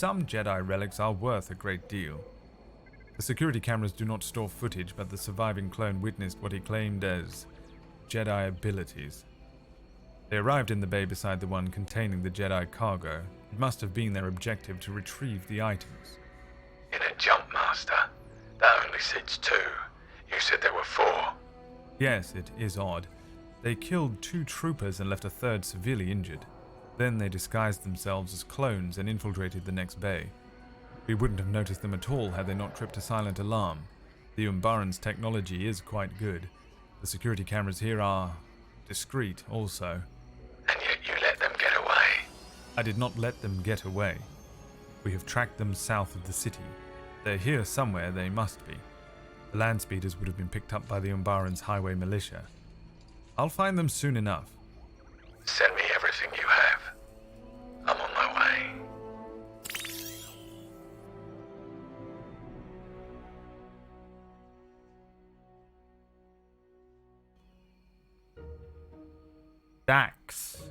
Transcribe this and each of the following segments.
some Jedi relics are worth a great deal. The security cameras do not store footage, but the surviving clone witnessed what he claimed as Jedi abilities. They arrived in the bay beside the one containing the Jedi cargo. It must have been their objective to retrieve the items. In a jump, Master. That only sits 2. You said there were 4. Yes, it is odd. They killed 2 troopers and left a third severely injured. Then they disguised themselves as clones and infiltrated the next bay. We wouldn't have noticed them at all had they not tripped a silent alarm. The Umbaran's technology is quite good. The security cameras here are discreet also. And yet you let them get away. I did not let them get away. We have tracked them south of the city. They're here somewhere, they must be. The land speeders would have been picked up by the Umbaran's highway militia. I'll find them soon enough. Send me everything you have. I'm on my way. Dax.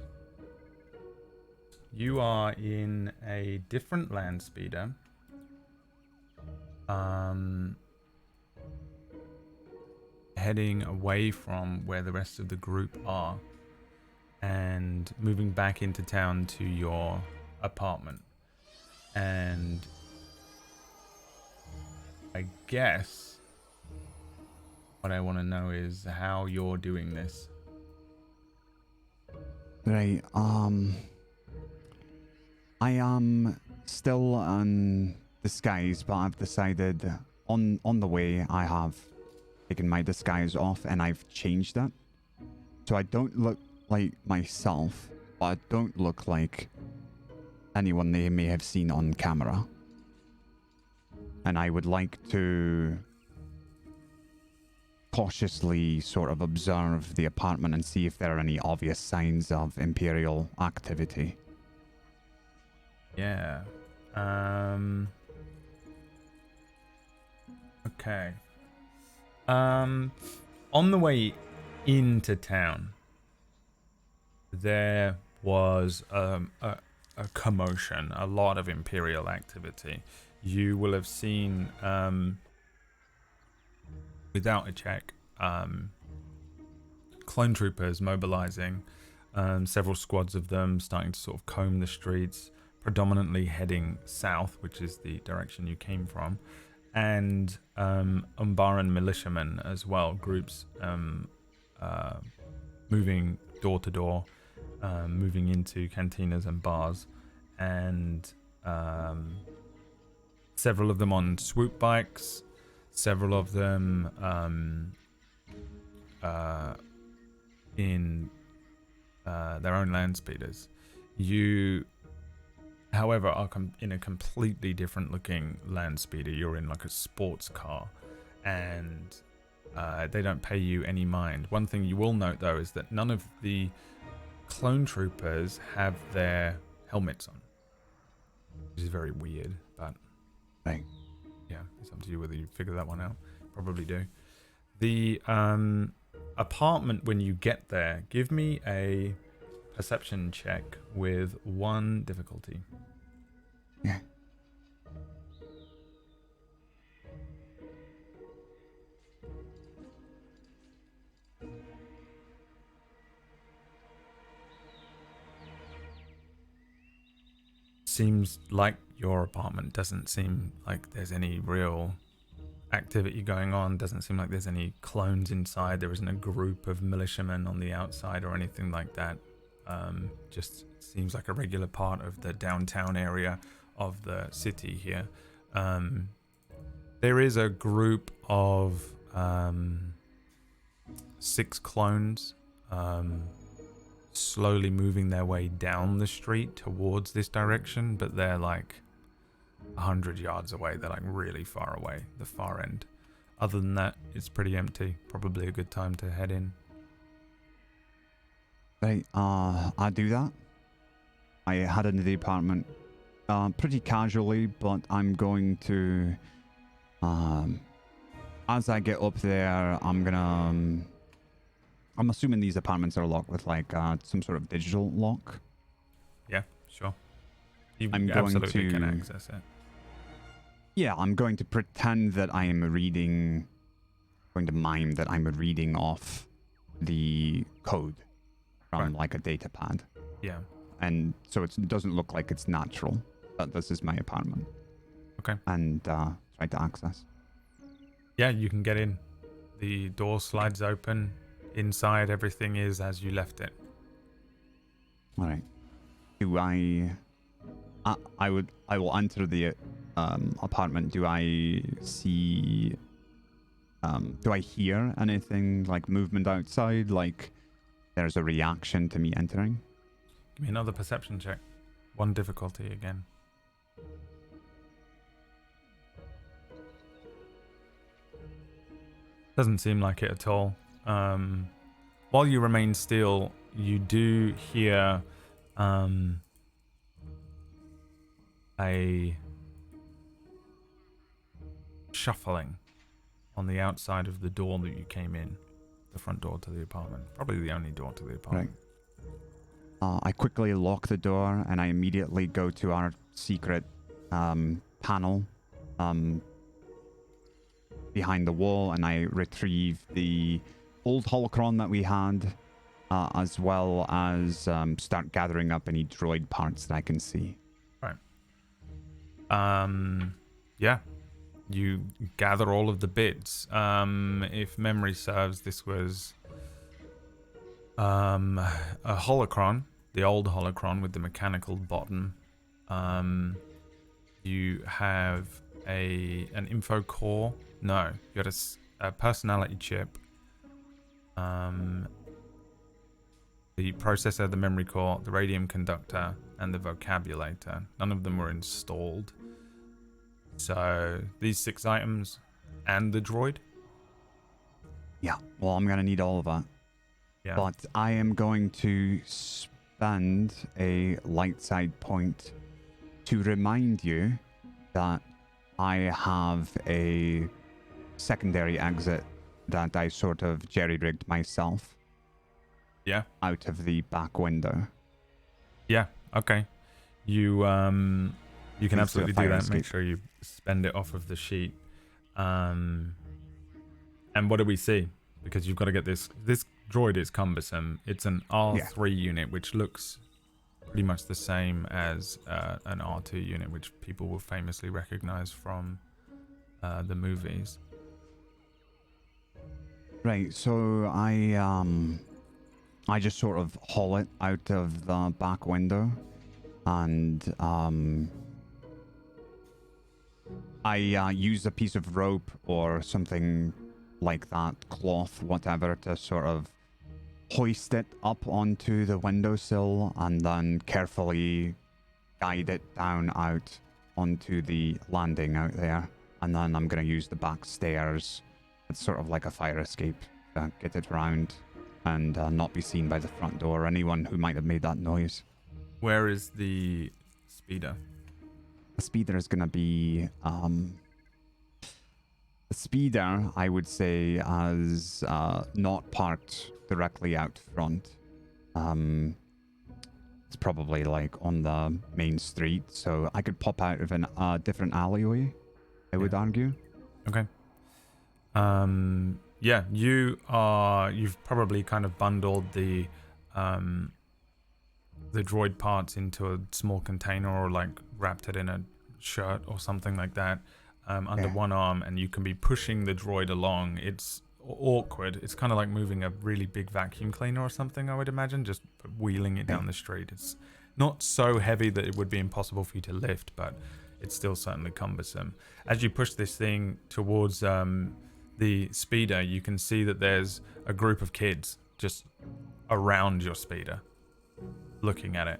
You are in a different land speeder. Heading away from where the rest of the group are and moving back into town to your apartment. And I guess what I want to know is how you're doing this. Right, I am still in disguise, but I've decided on the way I have taken my disguise off and I've changed it. So I don't look like myself, but I don't look like anyone they may have seen on camera. And I would like to cautiously sort of observe the apartment and see if there are any obvious signs of Imperial activity. Yeah. Okay. On the way into town, there was a commotion, a lot of Imperial activity. You will have seen, without a check, clone troopers mobilizing, several squads of them starting to sort of comb the streets, predominantly heading south, which is the direction you came from, and Umbaran militiamen as well, groups moving door to door, moving into cantinas and bars, and several of them on swoop bikes, several of them in their own land speeders. You, however, are in a completely different looking land speeder. You're in like a sports car, and they don't pay you any mind. One thing you will note though is that none of the clone troopers have their helmets on, which is very weird, but Right. yeah, it's up to you whether you figure that one out. Probably do. The apartment, when you get there, give me a perception check with 1 difficulty. Yeah. Seems like your apartment. Doesn't seem like there's any real activity going on. Doesn't seem like there's any clones inside. There isn't a group of militiamen on the outside or anything like that. Just seems like a regular part of the downtown area of the city here. There is a group of 6 clones slowly moving their way down the street towards this direction, but they're like 100 yards away. They're like really far away, the far end. Other than that, it's pretty empty. Probably a good time to head in. Right, I do that. I head into the apartment pretty casually, but I'm going to, as I get up there, I'm gonna, I'm assuming these apartments are locked with like some sort of digital lock. Yeah, sure. I'm going absolutely to can access it. Yeah, I'm going to pretend that I am reading, going to mime that I'm reading off the code from like a data pad. Yeah. And so it doesn't look like it's natural that this is my apartment. Okay. And try to access. Yeah, you can get in. The door slides open. Inside, everything is as you left it. All right. Do I will enter the apartment. Do I see? Do I hear anything like movement outside? Like there's a reaction to me entering? Give me another perception check. 1 difficulty again. Doesn't seem like it at all. While you remain still, you do hear a shuffling on the outside of the door that you came in. The front door to the apartment. Probably the only door to the apartment. Right. I quickly lock the door and I immediately go to our secret panel behind the wall, and I retrieve the old holocron that we had, as well as start gathering up any droid parts that I can see. Right. Yeah. You gather all of the bits. If memory serves, this was a holocron, the old holocron with the mechanical bottom. You have an info core. No, you had a personality chip. The processor, the memory core, the radium conductor, and the vocabulator. None of them were installed. So these 6 items and the droid. Yeah, well, I'm going to need all of that. Yeah. But I am going to spend a light side point to remind you that I have a secondary exit that I sort of jerry-rigged myself. Yeah. Out of the back window. Yeah. Okay. You can absolutely do that. Escape. Make sure you spend it off of the sheet. And what do we see? Because you've got to get this droid is cumbersome. It's an R3 unit, which looks pretty much the same as an R2 unit, which people will famously recognize from the movies. Right, so I just sort of haul it out of the back window, and I use a piece of rope or something like that, cloth, whatever, to sort of hoist it up onto the windowsill and then carefully guide it down out onto the landing out there. And then I'm going to use the back stairs. It's sort of like a fire escape to get it around and not be seen by the front door or anyone who might have made that noise. Where is the speeder? The speeder is going to be... the speeder, I would say, as not parked directly out front. It's probably like on the main street, so I could pop out of a different alleyway, I would argue. Okay. Yeah, you've probably kind of bundled the droid parts into a small container, or like wrapped it in a shirt or something like that, under one arm, and you can be pushing the droid along. It's awkward. It's kind of like moving a really big vacuum cleaner or something, I would imagine, just wheeling it down the street. It's not so heavy that it would be impossible for you to lift, but it's still certainly cumbersome. As you push this thing towards the speeder, you can see that there's a group of kids just around your speeder, looking at it.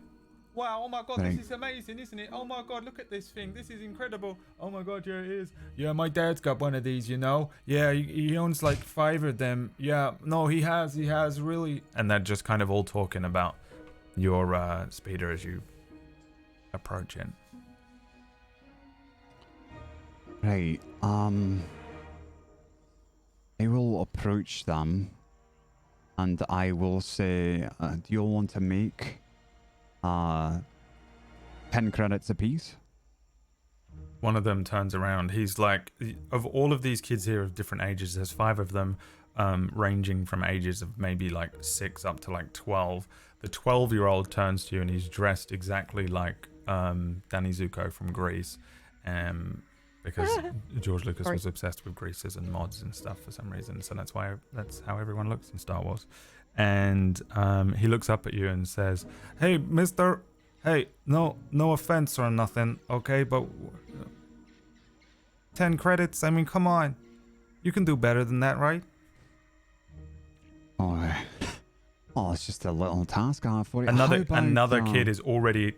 Wow, oh my god, this is amazing, isn't it? Oh my god, look at this thing. This is incredible. Oh my god, yeah, it is. Yeah, my dad's got one of these, you know? Yeah, he owns like 5 of them. Yeah, no, he has really. And they're just kind of all talking about your speeder as you approach it. Right, I will approach them and I will say, do you all want to make 10 credits apiece. One of them turns around. He's like, of all of these kids here of different ages, there's 5 of them, ranging from ages of maybe like 6 up to like 12. The 12-year-old turns to you and he's dressed exactly like Danny Zuko from Grease, because George Lucas was obsessed with greases and mods and stuff for some reason. So that's how everyone looks in Star Wars. And he looks up at you and says, "Hey, mister. Hey, no offense or nothing, okay? But 10 credits. I mean, come on. You can do better than that, right?" Oh, it's just a little task I have for you. Another kid is already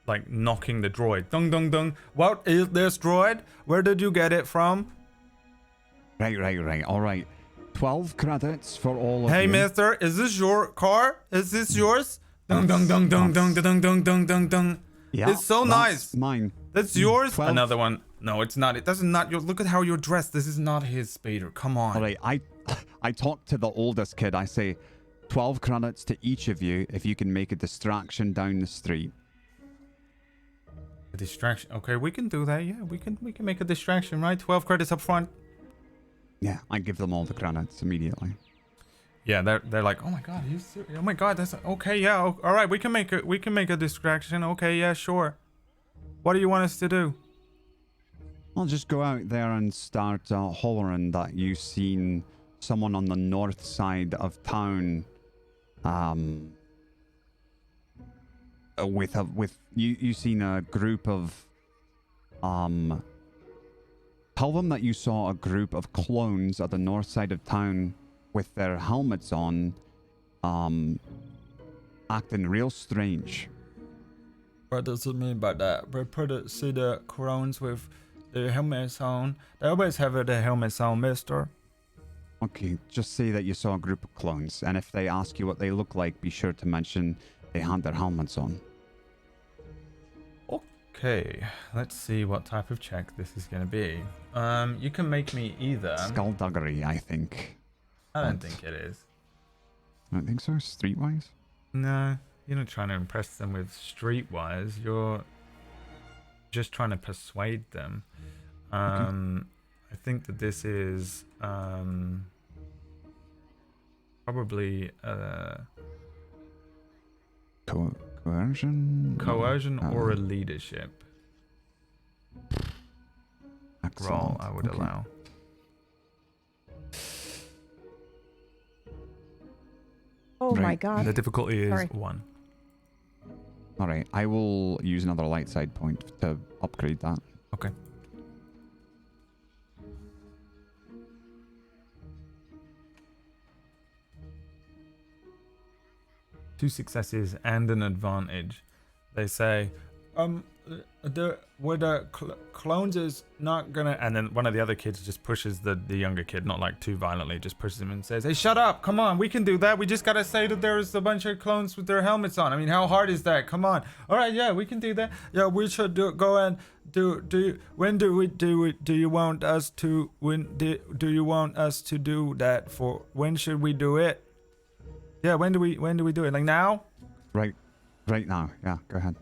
like knocking the droid. Dung dung dung. What is this droid? Where did you get it from? Right. All right. 12 credits for all of you. Hey, mister, is this your car? Is this yours? Dung dung dung dung dung dung dung dung dung dung. Yeah, it's so nice. Mine. That's yours. 12. Another one. No, it's not. It doesn't not. Look at how you're dressed. This is not his speeder. Come on. All right. I talk to the oldest kid. I say, 12 credits to each of you if you can make a distraction down the street. A distraction. Okay, we can do that. Yeah, we can make a distraction, right? 12 credits up front. Yeah, I give them all the credits immediately. Yeah, they're like, "Oh my god, are you serious? Oh my god, that's okay. Yeah, all right, we can make a distraction. Okay, yeah, sure. What do you want us to do?" I'll just go out there and start hollering that you've seen someone on the north side of town. With you seen a group of tell them that you saw a group of clones at the north side of town with their helmets on, acting real strange. What does it mean by that? We see the clones with the helmets on. They always have their helmets on, mister. Okay, just say that you saw a group of clones, and if they ask you what they look like, be sure to mention they had their helmets on. Okay, let's see what type of check this is going to be. You can make me either... Skullduggery, I think. I don't think it is. I don't think so. Streetwise? No, you're not trying to impress them with streetwise. You're just trying to persuade them. Okay. I think that this is probably coercion or a leadership role. I would allow. Oh my god. The difficulty is 1. All right, I will use another light side point to upgrade that. Okay. Two successes and an advantage. They say, the clones is not gonna, and then one of the other kids just pushes the younger kid, not like too violently, just pushes him and says, "Hey, shut up! Come on, we can do that. We just gotta say that there's a bunch of clones with their helmets on. I mean, how hard is that? Come on. All right, yeah, we can do that. Yeah, we should go and do you want us to do that for? When should we do it? Yeah, when do we do it? Like now? Right now. Yeah, go ahead.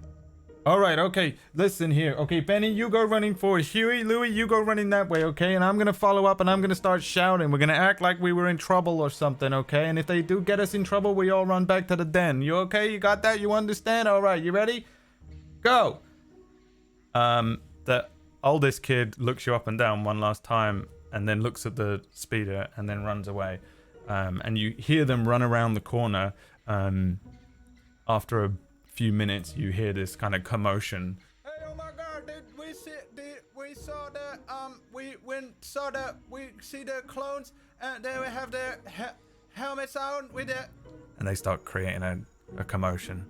All right, okay. Listen here. Okay, Benny, you go running forward. Huey, Louie, you go running that way, okay? And I'm going to follow up and I'm going to start shouting. We're going to act like we were in trouble or something, okay? And if they do get us in trouble, we all run back to the den. You okay? You got that? You understand? All right, you ready? Go. The oldest kid looks you up and down one last time and then looks at the speeder and then runs away. And you hear them run around the corner. After a few minutes, you hear this kind of commotion. Hey, oh my god, we see the clones and they have their helmets on with it. And they start creating a commotion.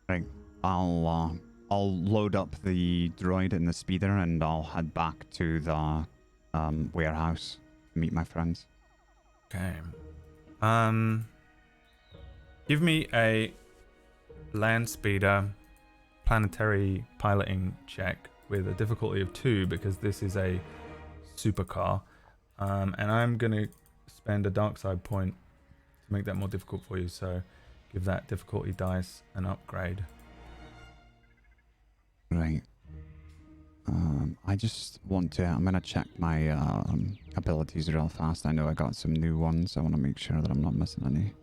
Right, I'll load up the droid and the speeder and I'll head back to the warehouse to meet my friends. Okay. Give me a land speeder planetary piloting check with a difficulty of 2 because this is a supercar. And I'm going to spend a dark side point to make that more difficult for you. So give that difficulty dice an upgrade. Right. I just want to... I'm going to check my abilities real fast. I know I got some new ones. I want to make sure that I'm not missing any.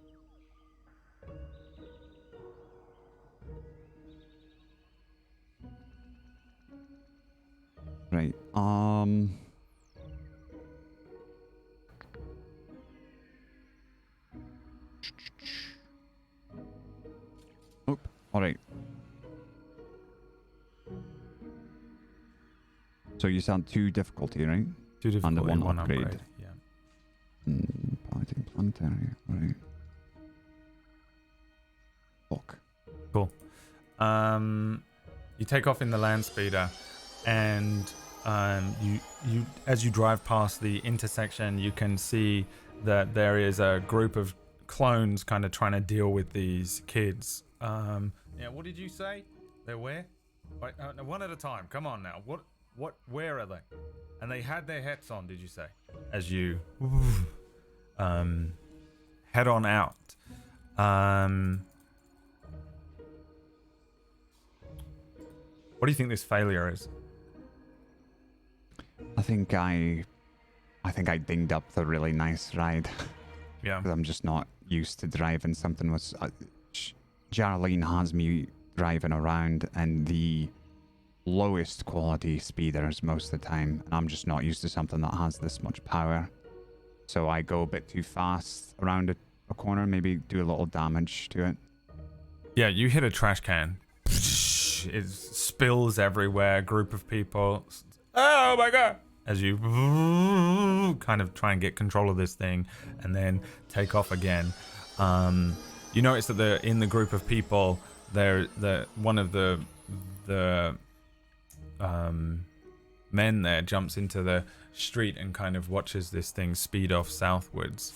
Right. Oh, all right. So you sound 2 difficulty, right? 2 difficulty, And 1 1 upgrade. upgrade. Yeah. Piloting planetary. All right. Fuck. Cool. You take off in the land speeder, and you as you drive past the intersection, you can see that there is a group of clones kind of trying to deal with these kids. Yeah, what did you say? They're where? Wait, no, one at a time. Come on now. Where are they? And they had their hats on, did you say? As you head on out. What do you think this failure is? I think I dinged up the really nice ride. Yeah. Because I'm just not used to driving something with... Jarlene has me driving around in the lowest quality speeders most of the time, and I'm just not used to something that has this much power. So I go a bit too fast around a corner, maybe do a little damage to it. Yeah, you hit a trash can. It spills everywhere. Group of people. Oh my god! As you kind of try and get control of this thing, and then take off again. You notice that in the group of people, one of the men there jumps into the street and kind of watches this thing speed off southwards.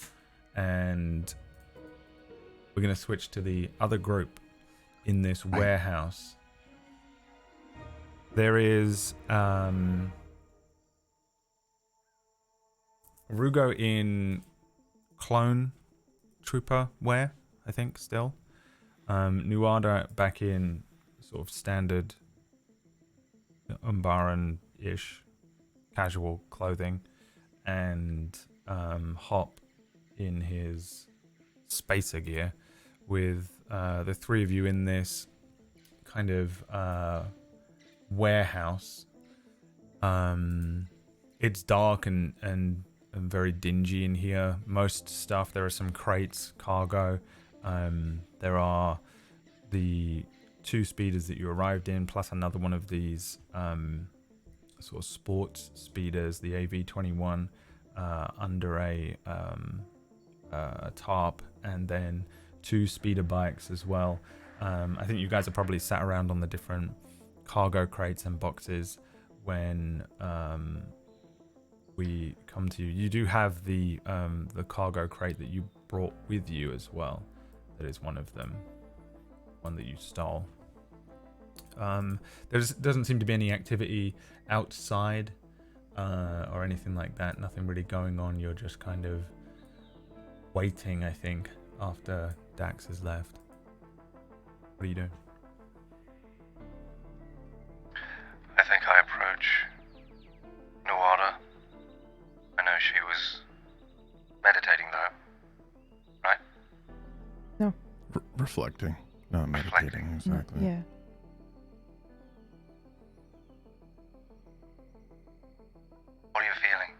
And we're going to switch to the other group in this warehouse. There is Rugo in clone trooper wear, I think, still. Nuada back in sort of standard Umbaran-ish casual clothing, and Hop in his spacer gear, with the 3 of you in this kind of warehouse. It's dark and very dingy in here. Most stuff, there are some crates, cargo. There are the 2 speeders that you arrived in, plus another one of these sort of sports speeders, the AV-21, under a tarp, and then 2 speeder bikes as well. I think you guys are probably sat around on the different cargo crates and boxes when we come to you. You do have the cargo crate that you brought with you as well. That is one of them, one that you stole. There doesn't seem to be any activity outside or anything like that. Nothing really going on. You're just kind of waiting, I think, after Dax has left. What are you doing? I think I approach Nuada. I know she was meditating though, right? No. Reflecting, not meditating, exactly. Yeah. What are you feeling?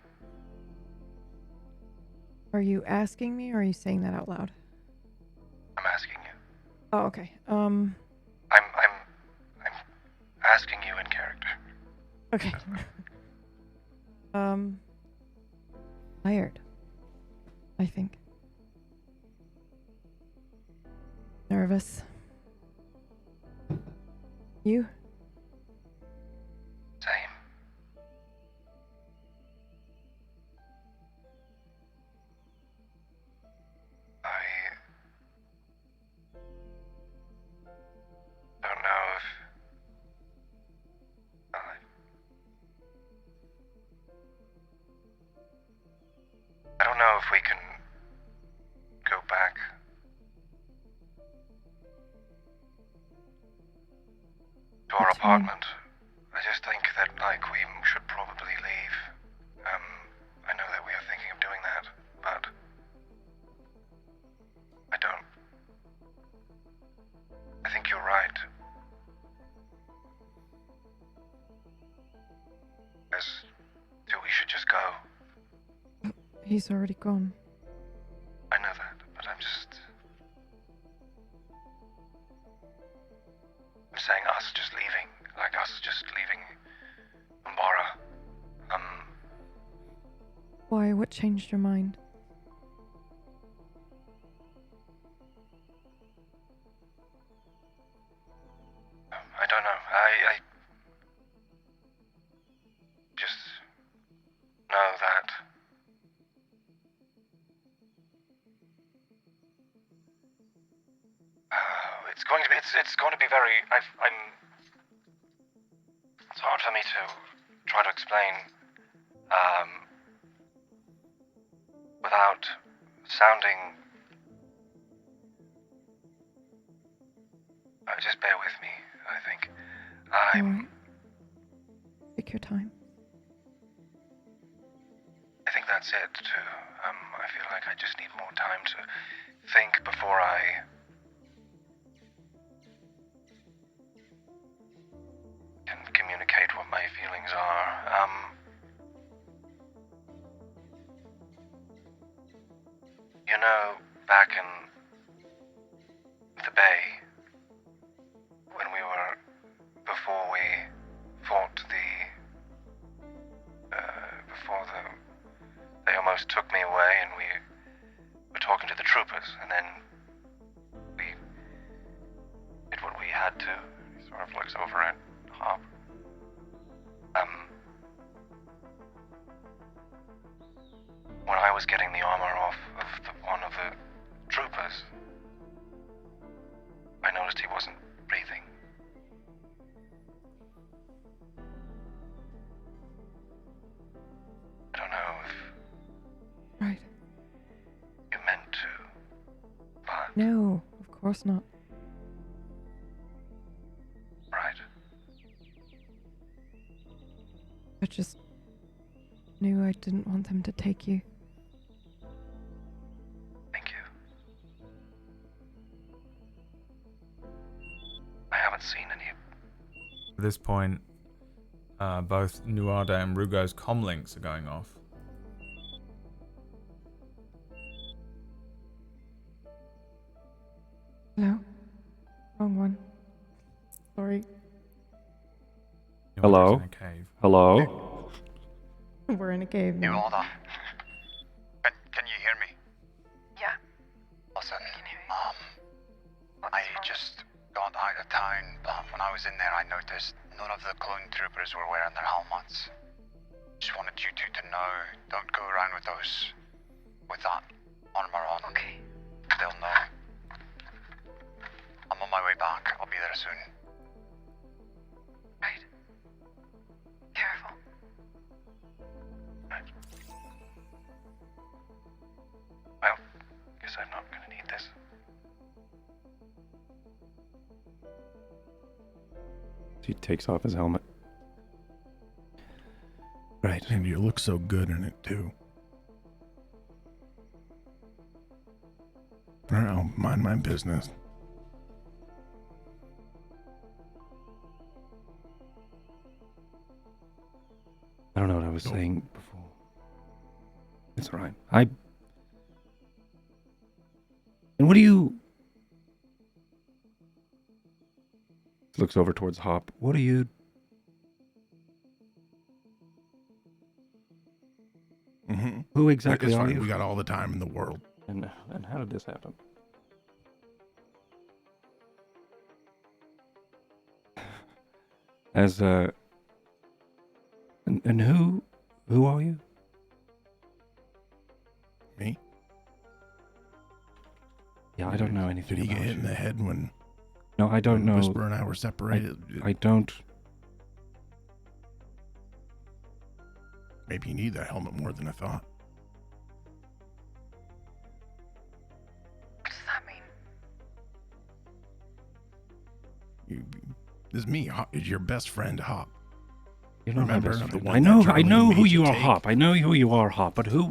Are you asking me, or are you saying that out loud? I'm asking you. Oh, okay. I'm asking you in character. Okay. Tired, I think. Nervous. You? Same. I don't know if I don't know if we can go back to our That's fine. apartment. like we should probably leave. I know that we are thinking of doing that, but I think you're right. So we should just go. He's already gone. I know that, but I'm saying us just leaving, like us just leaving Umbara. Why? What changed your mind? I don't know. I just know that it's going to be very. It's hard for me to try to explain without sounding. Just bear with me. I think Alright. Take your time. I think that's it too. I feel like I just need more time to think before I can communicate what my feelings are. You know, back in the Bay, before we fought they almost took me away, and we were talking to the troopers, and then we did what we had to. He sort of looks over at Hop. When I was getting the armor off of one of the troopers, I noticed he wasn't breathing. I don't know if Right. you meant to, but... No, of course not. Right. I just knew I didn't want them to take you. Thank you. I haven't seen any... At this point, both Nuada and Rugo's comlinks are going off. Hello? Wrong one. Sorry. Nuada's Hello? in a cave. Hello? We're in a cave New now. order. Can you hear me? Yeah. Listen, I can hear you. I What's wrong? just got out of town, but when I was in there, I noticed none of the clone troopers were wearing their helmets. Just wanted you two to know, don't go around with that armor on. Okay. They'll know. I'm on my way back. I'll be there soon. Right. Careful. Well, guess I'm not gonna need this. He takes off his helmet. Right. And you look so good in it, too. All right, I'll mind my business. I don't know what I was saying before. It's alright. And what do you... Looks over towards Hop. What are you... Mm-hmm. Who exactly It's are fine. you? We got all the time in the world. And how did this happen? As and who are you? Me? Yeah, I don't know anything. Did he get about hit in you. the head when No, I don't know. Whisper and I were separated? I don't. Maybe you need that helmet more than I thought. What does that mean? This is me. Hop, is your best friend Hop? You're not my Remember, best I'm the friend. one I that know Geraldine who made you you are, take. Hop. I know who you are, Hop. But who?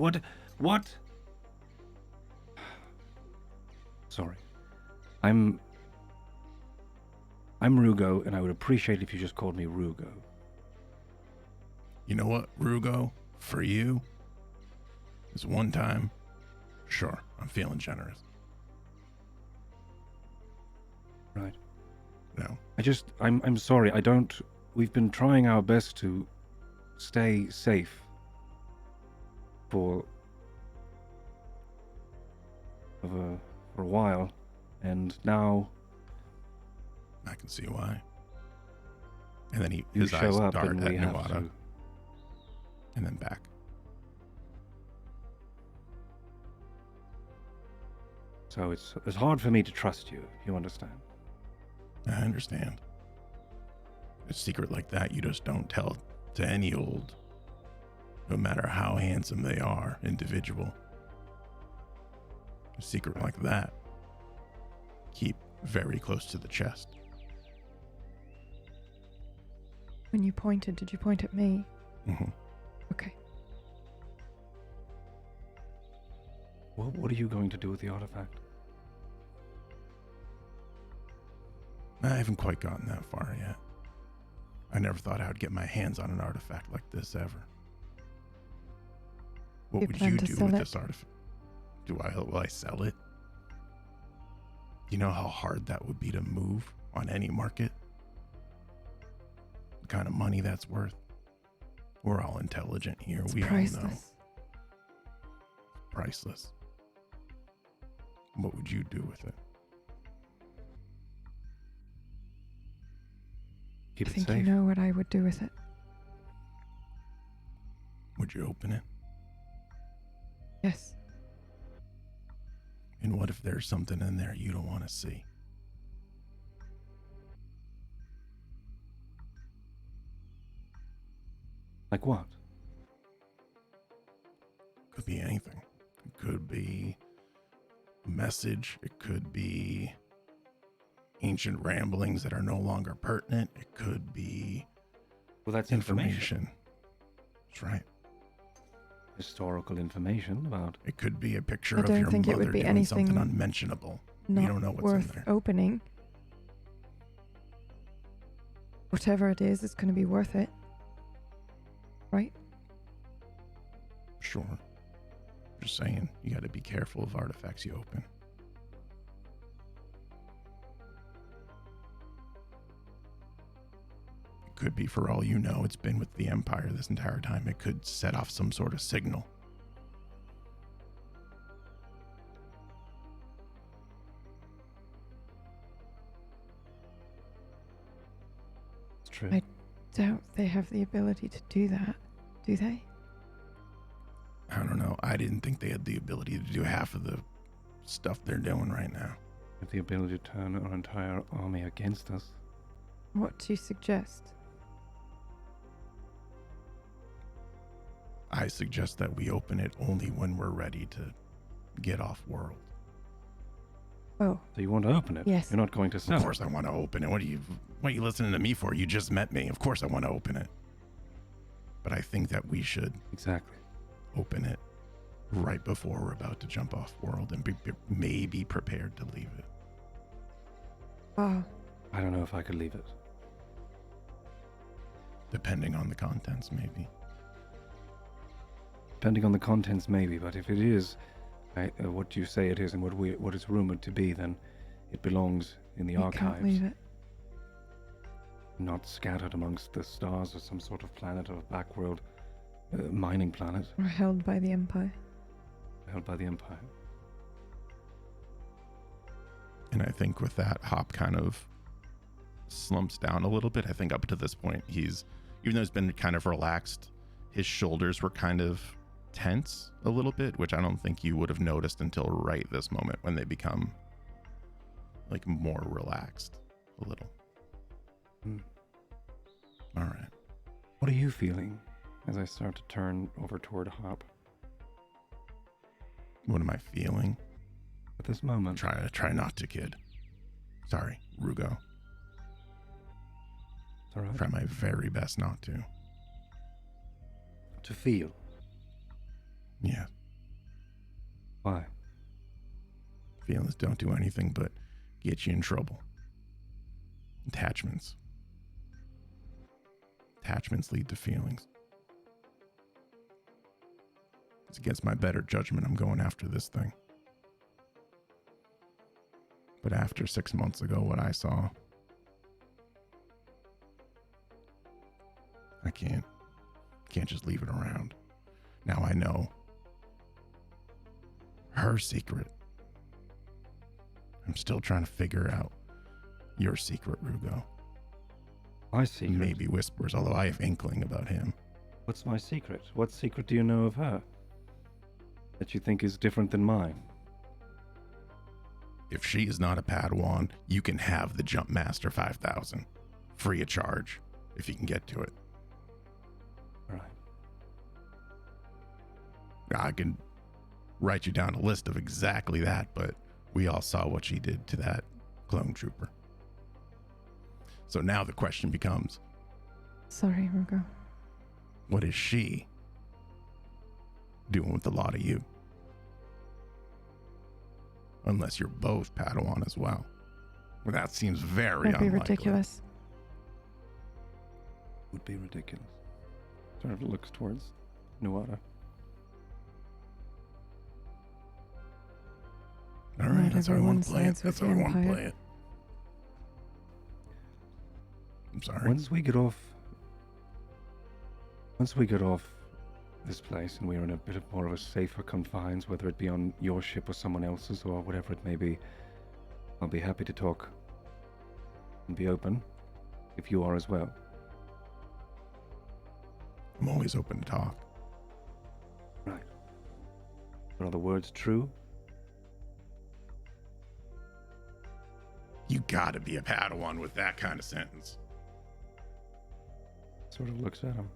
What? Sorry. I'm Rugo, and I would appreciate if you just called me Rugo. You know what, Rugo? For you, this one time, sure, I'm feeling generous. Right. No. I'm sorry. We've been trying our best to stay safe for a while, and now I can see why. And then you his eyes show up, dart and at we have Nuada, to. and then back. So it's hard for me to trust you. You understand? I understand. A secret like that you just don't tell to any old, no matter how handsome they are, individual. A secret like that, keep very close to the chest. When you pointed, did you point at me? Mm-hmm. Okay. What are you going to do with the artifact? I haven't quite gotten that far yet. I never thought I would get my hands on an artifact like this ever. What You would plan you to do sell with it? this artifact? Will I sell it? You know how hard that would be to move on any market? The kind of money that's worth. We're all intelligent here. It's We all know. priceless. Priceless. What would you do with it? Keep I it think safe. you know what I would do with it. Would you open it? Yes. And what if there's something in there you don't want to see? Like what? Could be anything. It could be a message. It could be ancient ramblings that are no longer pertinent. It could be Well, that's information. information. That's right. Historical information about. It could be a picture I of don't your think it mother would be doing something anything unmentionable. Not We don't know what's in worth there. opening. Whatever it is, it's going to be worth it. Right? Sure. Just saying, you got to be careful of artifacts you open. It could be, for all you know, it's been with the Empire this entire time. It could set off some sort of signal. It's true. I doubt they have the ability to do that, do they? I don't know. I didn't think they had the ability to do half of the stuff they're doing right now. Have the ability to turn our entire army against us. What do you suggest? I suggest that we open it only when we're ready to get off world. Oh, So you want to open it? Yes. You're not going to sell Of course I want to open it. What are you listening to me for? You just met me. Of course I want to open it. But I think that we should it. Exactly. open it right before we're about to jump off world and be prepared to leave it. wow. I don't know if I could leave it. Depending on the contents, maybe. Depending on the contents, maybe. But if it is what you say it is and what it's rumored to be, then it belongs in the You archives. can't leave it. Not scattered amongst the stars or some sort of planet or backworld mining planet Or held by the Empire. held by the Empire. And I think with that, Hop kind of slumps down a little bit. I think up to this point, even though he's been kind of relaxed, his shoulders were kind of tense a little bit, which I don't think you would have noticed until right this moment when they become like more relaxed a little. Hmm. All right. What are you feeling as I start to turn over toward Hop What am I feeling? at this moment? Try not to, kid. Sorry, Rugo. It's all right. Try my very best not to. To feel. Yeah, Why? feelings don't do anything but get you in trouble. Attachments. Attachments lead to feelings. It's against my better judgment I'm going after this thing. But after 6 months ago, what I saw, I can't just leave it around. Now I know her secret. I'm still trying to figure out your secret, Rugo. My secret? Maybe whispers, although I have inkling about him. What's my secret? What secret do you know of her? That you think is different than mine? If she is not a Padawan, you can have the Jump Master 5000. Free of charge, if you can get to it. Right. I can write you down a list of exactly that, but we all saw what she did to that clone trooper. So now the question becomes, Sorry, Rugo. what is she doing with a lot of you? Unless you're both Padawan as well. Well, that seems very That'd be unlikely. ridiculous. Would be ridiculous. Sort of looks towards Nuada. All right, Not that's how I want everyone to play it. sides with That's how I the want to Empire. play it. I'm sorry. Once we get off this place and we're in a bit more of a safer confines, whether it be on your ship or someone else's or whatever it may be, I'll be happy to talk and be open, if you are as well. I'm always open to talk. Right. But are the words true? You gotta be a Padawan with that kind of sentence. Sort of looks at him.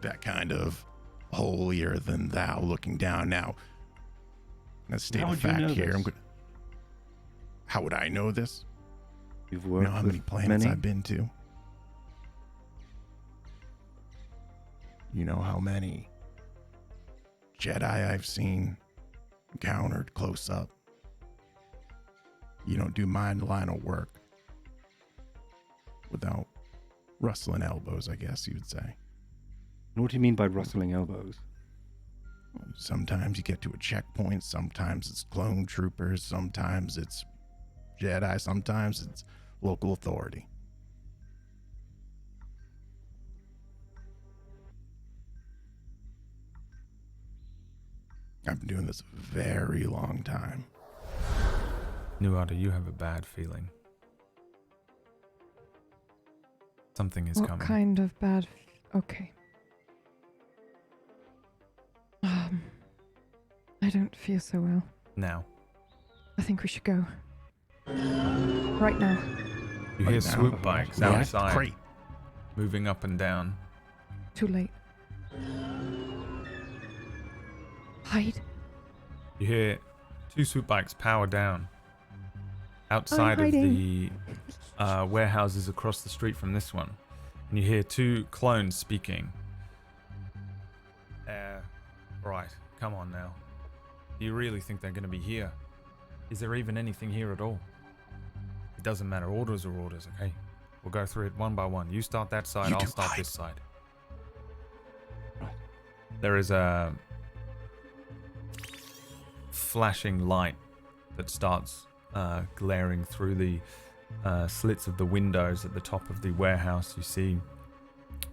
That kind of holier than thou looking down. Now, let's state How a would you fact know here. this? How would I know this? You've You worked know how with many planets many? I've been to? You know how many Jedi I've seen, encountered close up? You don't do my line of work without rustling elbows, I guess you would say. And what do you mean by rustling elbows? Sometimes you get to a checkpoint, sometimes it's clone troopers, sometimes it's Jedi, sometimes it's local authority. I've been doing this a very long time. Nuada, you have a bad feeling. Something is What coming. kind of bad... Okay. I don't feel so well. Now. I think we should go. Right now. You Right hear now. swoop bikes Yeah, outside, great. moving up and down. Too late. Hide. You hear two swoop bikes power down outside of hiding. the warehouses across the street from this one. And you hear two clones speaking. Right, come on now. Do you really think they're going to be here? Is there even anything here at all? It doesn't matter. Orders are orders, okay? We'll go through it one by one. You start that side, You I'll do start hide. this side. Right. There is a flashing light that starts glaring through the slits of the windows at the top of the warehouse. You see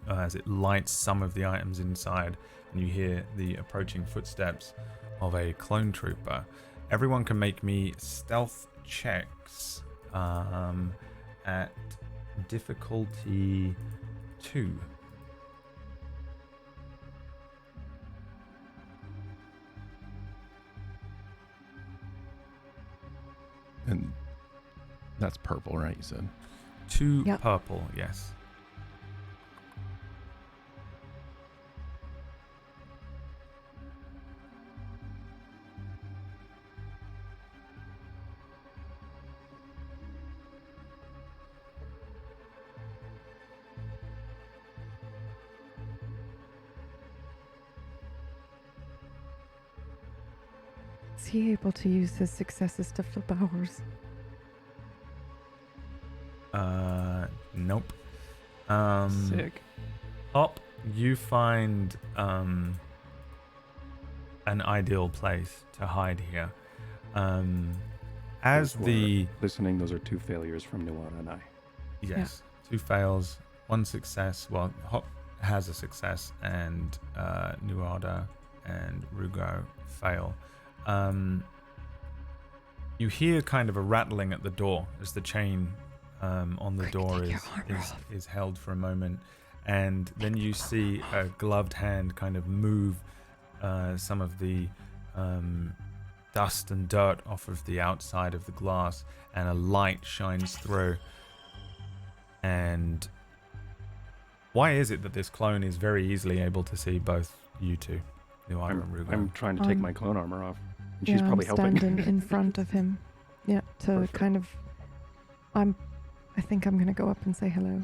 as it lights some of the items inside, and you hear the approaching footsteps of a clone trooper. Everyone can make me stealth checks at difficulty 2. And that's purple, right? You said. 2 Yep. purple, yes. Is he able to use his successes to flip ours? Nope. Sick. Hop, you find an ideal place to hide here. As Those who the are listening, those are 2 failures from Nuana and I. yes, 2 fails, 1 success. Well, Hop has a success, and Nuada and Rugo fail. You hear kind of a rattling at the door as the chain on the Quick, door take your armor off. is held for a moment, and then you see a gloved hand kind of move some of the dust and dirt off of the outside of the glass, and a light shines through. And why is it that this clone is very easily able to see both you two, Nuada and Rugo? I'm trying to take my clone armor off. And Yeah, she's probably I'm helping. standing in front of him. Yeah, to Perfect. kind of. I think I'm gonna go up and say hello.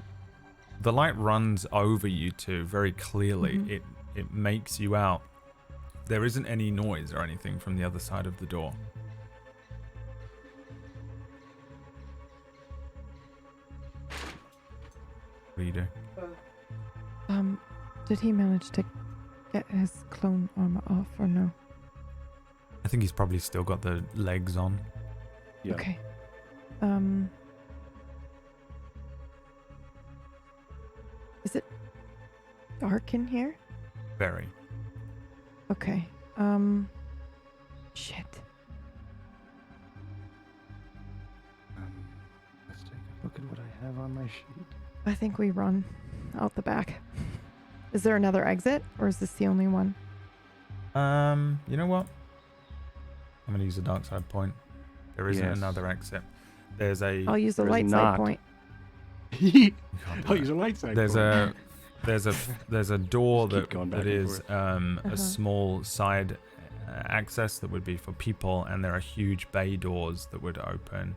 The light runs over you two very clearly. Mhm. It makes you out. There isn't any noise or anything from the other side of the door. What do you do? Did he manage to get his clone armor off or no? I think he's probably still got the legs on. Yeah. Okay. Is it dark in here? Very. Okay. Shit. Let's take a look at what I have on my sheet. I think we run out the back. Is there another exit, or is this the only one? You know what? I'm gonna use a dark side point. There isn't Yes. another exit. There's a. I'll use the There is light side not. point. You can't do I'll that. use a light side. There's point. there's a door Keep that going back that and is forth. a small side access that would be for people, and there are huge bay doors that would open.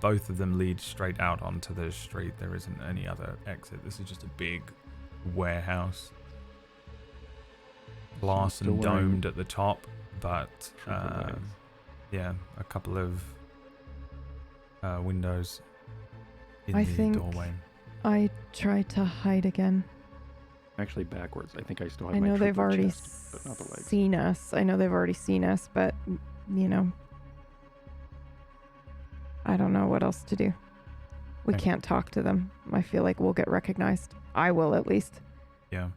Both of them lead straight out onto the street. There isn't any other exit. This is just a big warehouse, glass still and wearing domed at the top, but trooper legs. yeah, a couple of windows in I the think doorway. I try to hide again. Actually, backwards. I think I still have I my know they've trooper already chest, but not the legs. seen us. I know they've already seen us, but you know, I don't know what else to do. We Okay. can't talk to them. I feel like we'll get recognized. I will, at least. Yeah.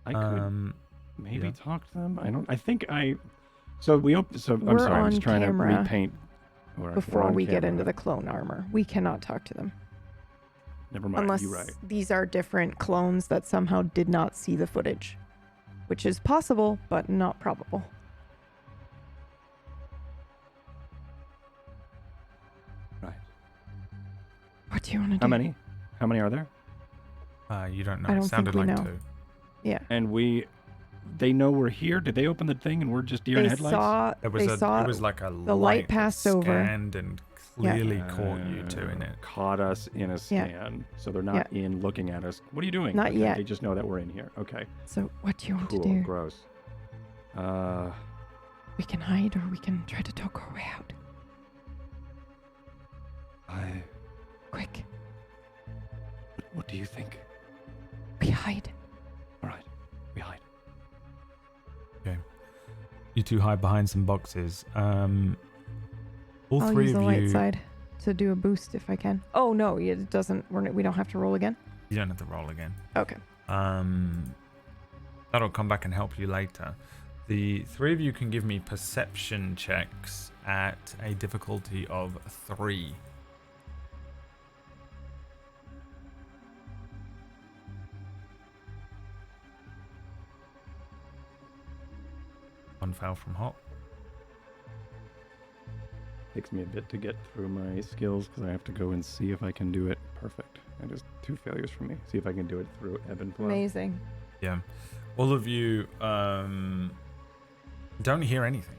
I could Um, maybe yeah. talk to them. I don't. I think I. So we. So I'm We're sorry. I'm on just trying camera to repaint. We're Before on we get camera. into the clone armor, we cannot talk to them Never mind. unless You're right. these are different clones that somehow did not see the footage, which is possible but not probable. Right. What do you want to do? How many? How many are there? you don't know. I It don't think sounded we like know. 2. Yeah. And they know we're here. Did they open the thing and we're just deer in They headlights? saw. It was They saw. it was like a the light that passed over. scanned and clearly caught you two in it. Caught us in a scan, so they're not in looking at us. What are you doing? Not Okay, yet. They just know that we're in here. Okay. So what do you want Cool. to do? Gross. We can hide, or we can try to talk our way out. Quick, What do you think? we hide. All right, we hide. You two hide behind some boxes. All I'll three use the of light you. side to do a boost if I can. Oh no, it doesn't. We don't have to roll again. You don't have to roll again. Okay. That'll come back and help you later. The 3 of you can give me perception checks at a difficulty of 3. One fail from Hop. Takes me a bit to get through my skills because I have to go and see if I can do it. Perfect. And just 2 failures for me. See if I can do it through ebb and flow. Amazing. Yeah. All of you don't hear anything.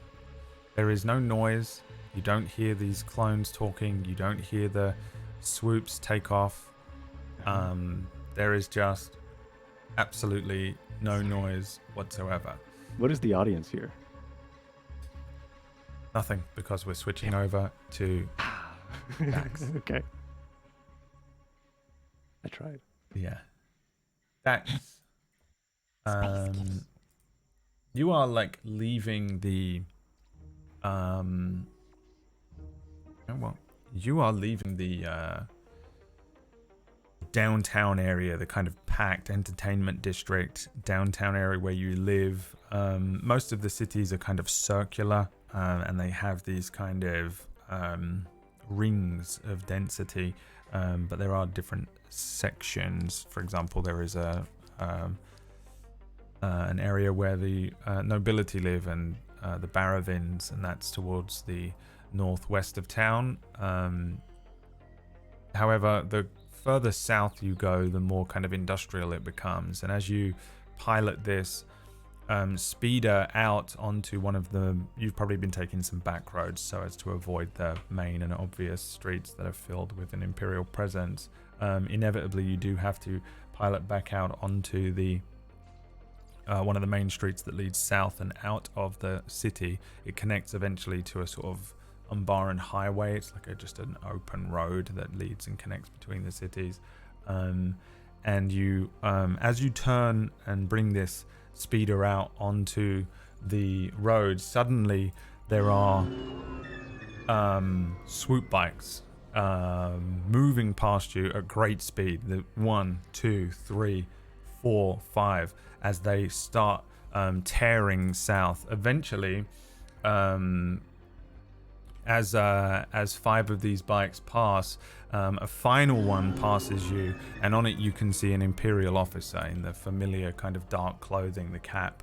There is no noise. You don't hear these clones talking. You don't hear the swoops take off. There is just absolutely no noise whatsoever. What is the audience here? Nothing, because we're switching over to Dax. Okay. I tried. Yeah. Dax. You are like leaving the you are leaving the downtown area, the kind of packed entertainment district, downtown area where you live. Most of the cities are kind of circular, and they have these kind of rings of density, but there are different sections. For example, there is an area where the nobility live, and the Baravins, and that's towards the northwest of town. However, the further south you go, the more kind of industrial it becomes, and as you pilot this speeder out onto one of the, you've probably been taking some back roads so as to avoid the main and obvious streets that are filled with an Imperial presence. Inevitably you do have to pilot back out onto the one of the main streets that leads south and out of the city. It connects eventually to a sort of Umbaran highway. It's like just an open road that leads and connects between the cities. And you, as you turn and bring this speeder out onto the road, suddenly there are swoop bikes moving past you at great speed. The 1, 2, 3, 4, 5, as they start tearing south. Eventually, as 5 of these bikes pass, a final one passes you, and on it you can see an Imperial officer in the familiar kind of dark clothing, the cap,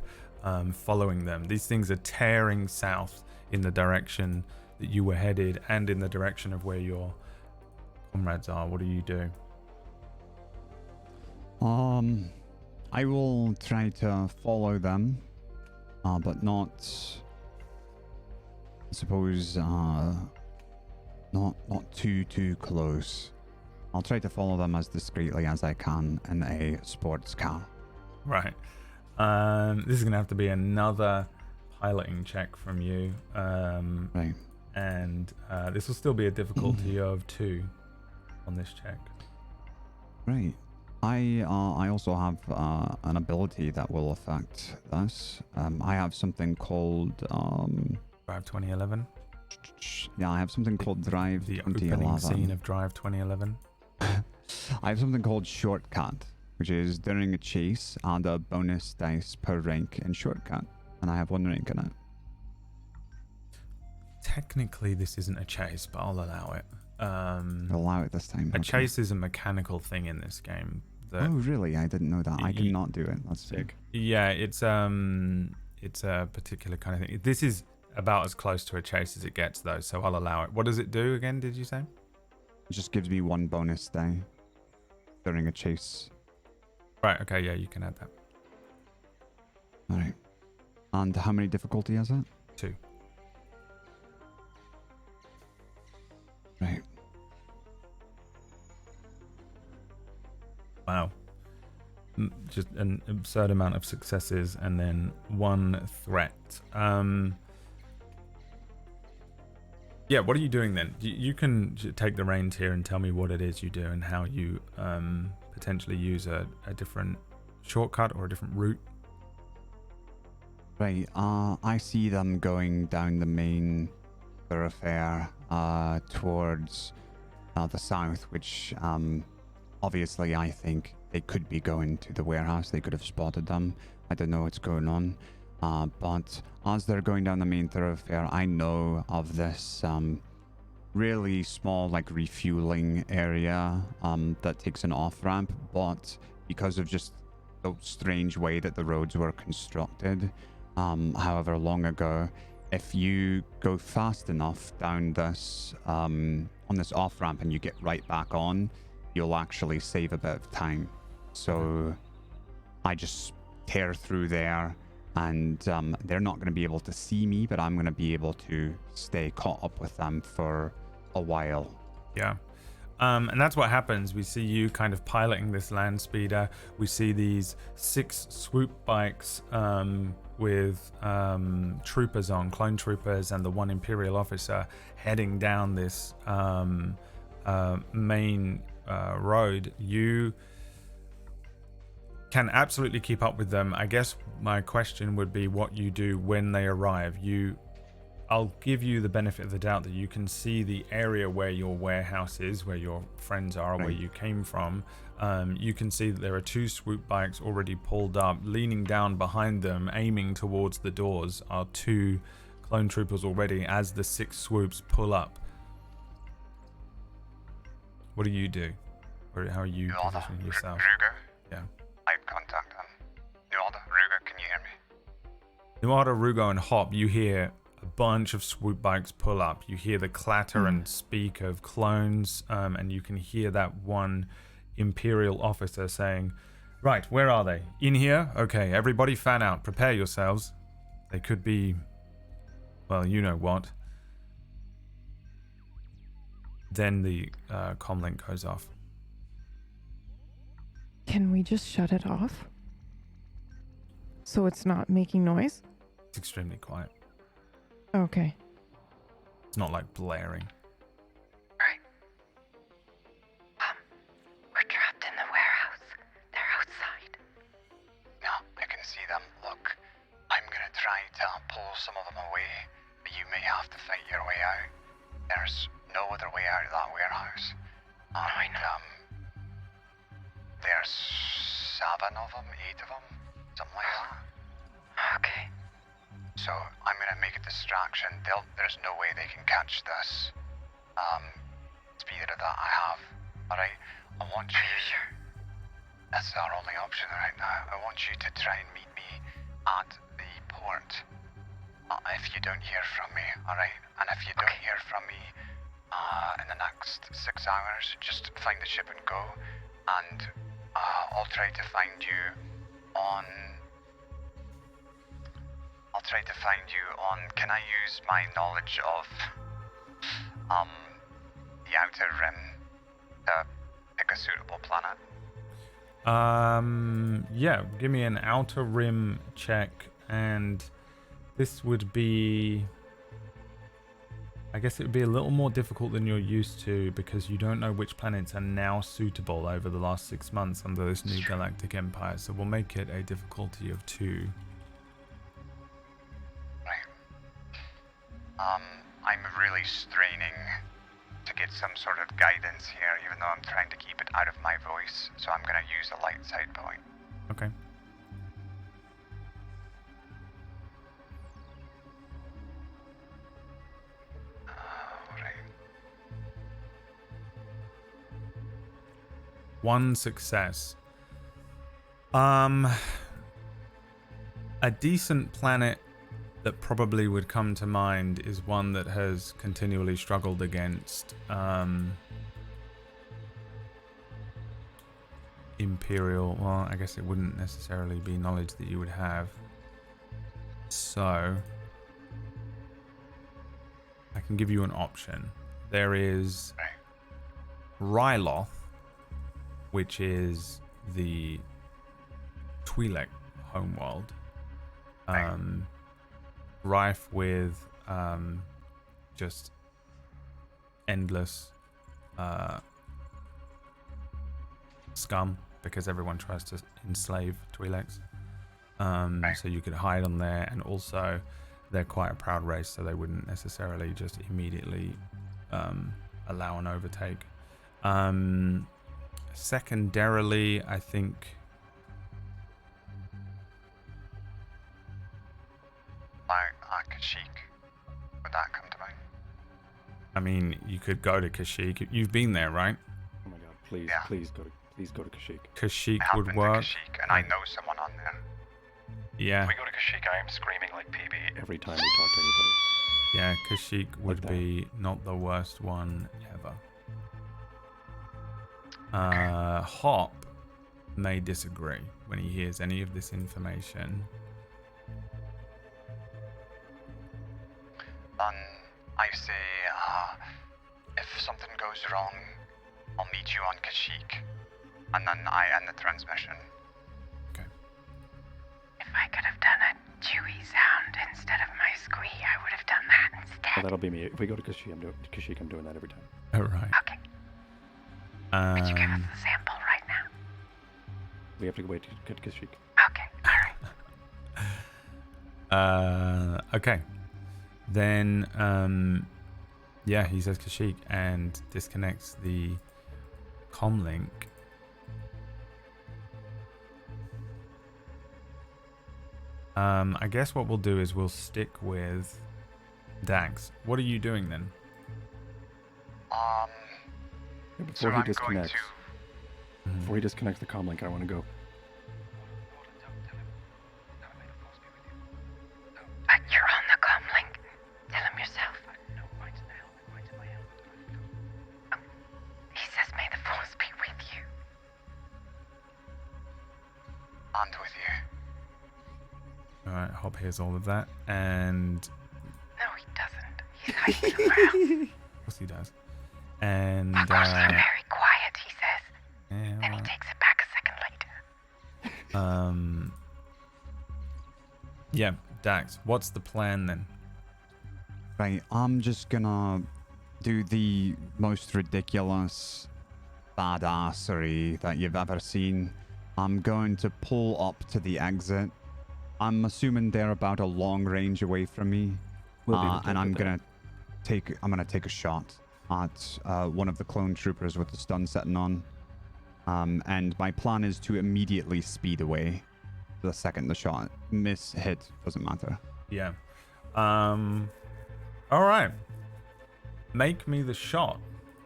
following them. These things are tearing south in the direction that you were headed, and in the direction of where your comrades are. What do you do? I will try to follow them, but not, I suppose, not too close. I'll try to follow them as discreetly as I can in a sports car. Right. This is going to have to be another piloting check from you. Right. And this will still be a difficulty of 2 on this check. Right. I also have an ability that will affect this. I have something called Drive 2011. Yeah, I have something called Drive The 2011. opening scene of Drive 2011. I have something called Shortcut, which is during a chase, add a bonus dice per rank in Shortcut, and I have 1 rank in it. Technically, this isn't a chase, but I'll allow it. I'll allow it this time. A chase is a mechanical thing in this game. Oh, really? I didn't know that. I cannot do it. That's sick. Yeah, it's a particular kind of thing. This is about as close to a chase as it gets, though, so I'll allow it. What does it do again, did you say? It just gives me 1 bonus die during a chase. Right, okay, yeah, you can add that. Alright. And how many difficulty is it? 2. Right. Wow. Just an absurd amount of successes and then 1 threat. Yeah, what are you doing then? You can take the reins here and tell me what it is you do and how you potentially use a different shortcut or a different route. Right, I see them going down the main thoroughfare towards the south, which obviously I think they could be going to the warehouse. They could have spotted them. I don't know what's going on. But as they're going down the main thoroughfare, I know of this really small like refueling area that takes an off-ramp, but because of just the strange way that the roads were constructed however long ago, if you go fast enough down this on this off-ramp and you get right back on, you'll actually save a bit of time. So I just tear through there, and they're not going to be able to see me, but I'm going to be able to stay caught up with them for a while. Yeah. And that's what happens. We see you kind of piloting this land speeder. We see these 6 swoop bikes with troopers on, clone troopers, and the 1 Imperial officer heading down this main road. You can absolutely keep up with them. I guess my question would be what you do when they arrive. I'll give you the benefit of the doubt that you can see the area where your warehouse is, where your friends are, where you came from. You can see that there are 2 swoop bikes already pulled up. Leaning down behind them, aiming towards the doors, are 2 clone troopers already as the 6 swoops pull up. What do you do? Or how are you positioning yourself? Ruger. Yeah. I'd contact them. Nuada, Ruger, can you hear me? Nuada, Rugo, and Hop, you hear a bunch of swoop bikes pull up. You hear the clatter and speak of clones, and you can hear that 1 Imperial officer saying, right, where are they? In here? Okay, everybody fan out. Prepare yourselves. They could be, well, you know what. Then the comlink goes off. Can we just shut it off? So it's not making noise? It's extremely quiet. Okay. It's not like blaring. Right. We're trapped in the warehouse. They're outside. Yeah, I can see them. Look, I'm gonna try to pull some of them away, but you may have to fight your way out. There's no other way out of that warehouse. I know. There's 7 of them, 8 of them, something like that. Okay. So I'm gonna make a distraction. There's no way they can catch this speeder that I have. Alright, I want you. Sure. That's our only option right now. I want you to try and meet me at the port. If you don't hear from me, alright? And if you don't hear from me in the next 6 hours, just find the ship and go. And I'll try to find you on. Can I use my knowledge of the outer rim to pick a suitable planet? Yeah, give me an outer rim check, and this would be, I guess it would be a little more difficult than you're used to because you don't know which planets are now suitable over the last 6 months under this new Galactic Empire. So we'll make it a difficulty of 2. I'm really straining to get some sort of guidance here, even though I'm trying to keep it out of my voice, so I'm gonna use a light side point. Okay. Alright. 1 success. A decent planet that probably would come to mind is one that has continually struggled against Imperial. Well, I guess it wouldn't necessarily be knowledge that you would have. So I can give you an option. There is Ryloth, which is the Twi'lek homeworld. Rife with just endless scum because everyone tries to enslave Twi'leks. So you could hide on there, and also they're quite a proud race, so they wouldn't necessarily just immediately allow an overtake. Secondarily, I think Kashyyyk. Would that come to mind? I mean, you could go to Kashyyyk. You've been there, right? Oh my god, please go to Kashyyyk. Kashyyyk I have would been to work. Kashyyyk, and I know someone on there. Yeah. If we go to Kashyyyk, I am screaming like PB. Every time we talk to anybody. Yeah, Kashyyyk would that. be not the worst one ever. Hop may disagree when he hears any of this information. Then I say, if something goes wrong, I'll meet you on Kashyyyk. And then I end the transmission. Okay. If I could have done a chewy sound instead of my squee, I would have done that Well, instead. that'll be me. If we go to Kashyyyk, I'm doing that every time. All right. Okay. Could you give us the sample right now? We have to wait to get Kashyyyk. Okay. All right. Okay. Then, yeah, he says Kashyyyk and disconnects the comlink. I guess what we'll do is we'll stick with Dax. What are you doing then? Yeah, So before he I'm going disconnects, to... before he disconnects the comlink, I want to go. But you're on the comlink. Tell him yourself. He says, may the force be with you. And with you. All right, Hop hears all of that, and No, he doesn't. He's hiding somewhere else. of course he does. And I'm very quiet, he says. yeah, Then he well, takes it back a second later. yeah, Dax, what's the plan then? Right, I'm just gonna do the most ridiculous badassery that you've ever seen. I'm going to pull up to the exit. I'm assuming they're about a long range away from me. We'll be able to And I'm get there. gonna take a shot at one of the clone troopers with the stun setting on. And my plan is to immediately speed away the second the shot hit, doesn't matter. Yeah. All right. Make me the shot.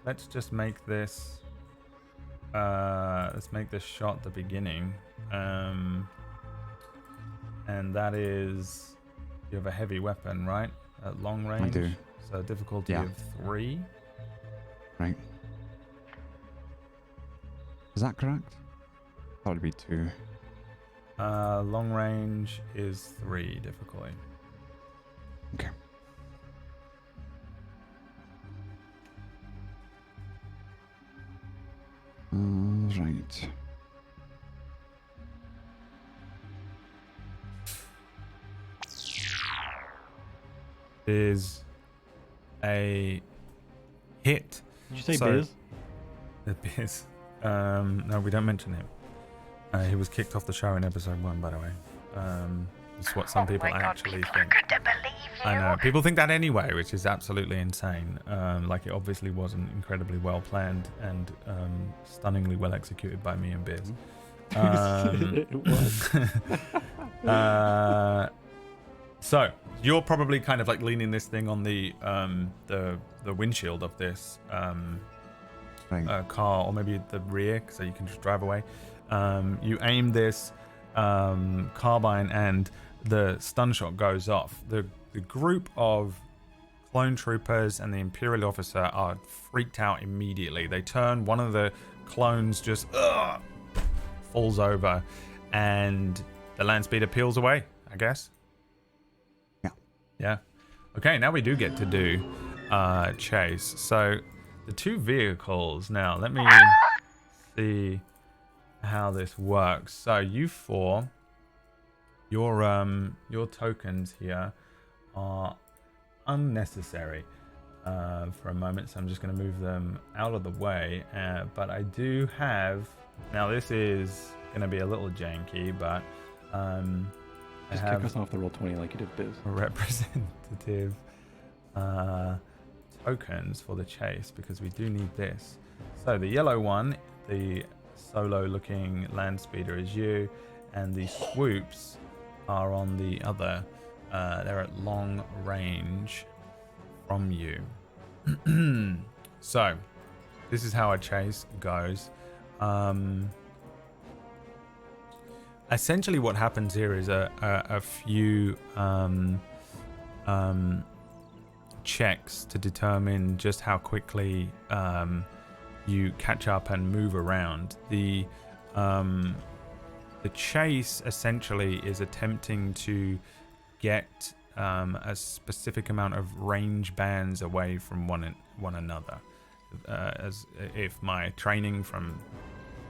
Let's just make this. Let's make this shot the beginning. And that is, you have a heavy weapon, right? At long range. do. So difficulty Yeah. of 3. Right. Is that correct? Probably be 2. Long range is 3 difficulty. Okay. Right. Is a hit. Did you say So- Biz? The Biz. No, we don't mention him. He was kicked off the show in episode 1, by the way. It's what some people oh my actually God, people think. are going to believe you. I know. People think that anyway, which is absolutely insane. Like, it obviously wasn't incredibly well planned and stunningly well executed by me and Biz. It was. So you're probably kind of like leaning this thing on the windshield of this Right. car, or maybe the rear, so you can just drive away. You aim this carbine, and the stun shot goes off. The group of clone troopers and the Imperial officer are freaked out immediately. They turn. One of the clones just falls over, and the land speeder peels away, I guess. Yeah. Okay, now we do get to do chase. So the two vehicles. Now let me see how this works. So you four, your tokens here are unnecessary for a moment. So I'm just going to move them out of the way. But I do have. Now this is going to be a little janky, but Just kick us off the roll 20 like you did Biz. representative tokens for the chase, because we do need this. So the yellow one, the solo looking land speeder, is you, and the swoops are on the other. They're at long range from you. So this is how a chase goes. Essentially what happens here is a few checks to determine just how quickly you catch up and move around. The chase essentially is attempting to get a specific amount of range bands away from one another. as if my training from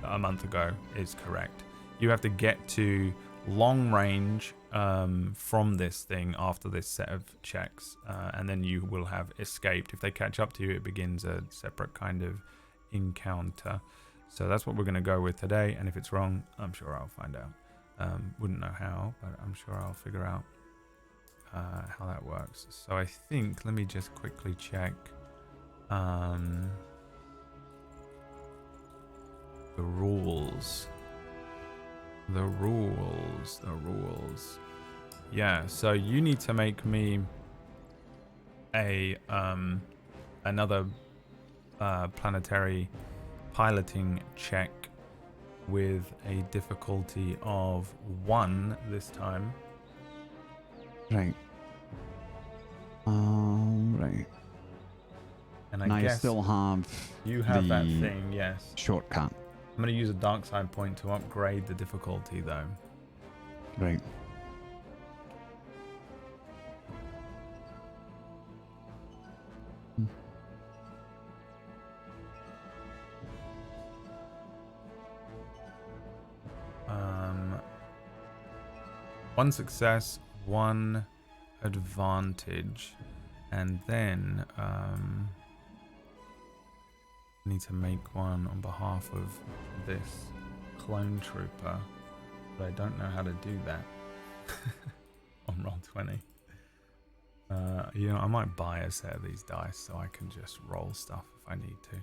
a month ago is correct. You have to get to long range from this thing after this set of checks, and then you will have escaped. If they catch up to you, it begins a separate kind of encounter. So that's what we're going to go with today, and if it's wrong, I'm sure I'll find out. Wouldn't know how, but I'm sure I'll figure out how that works. So I think, let me just quickly check the rules. The rules. Yeah, so you need to make me a another planetary piloting check with a difficulty of 1 this time. Right. Right. And And I I guess still have you have that the thing, yes. shortcut. I'm going to use a dark side point to upgrade the difficulty, though. Right. One success, 1 advantage, and then I need to make one on behalf of this clone trooper, but I don't know how to do that on Roll20. You know, I might buy a set of these dice so I can just roll stuff if I need to.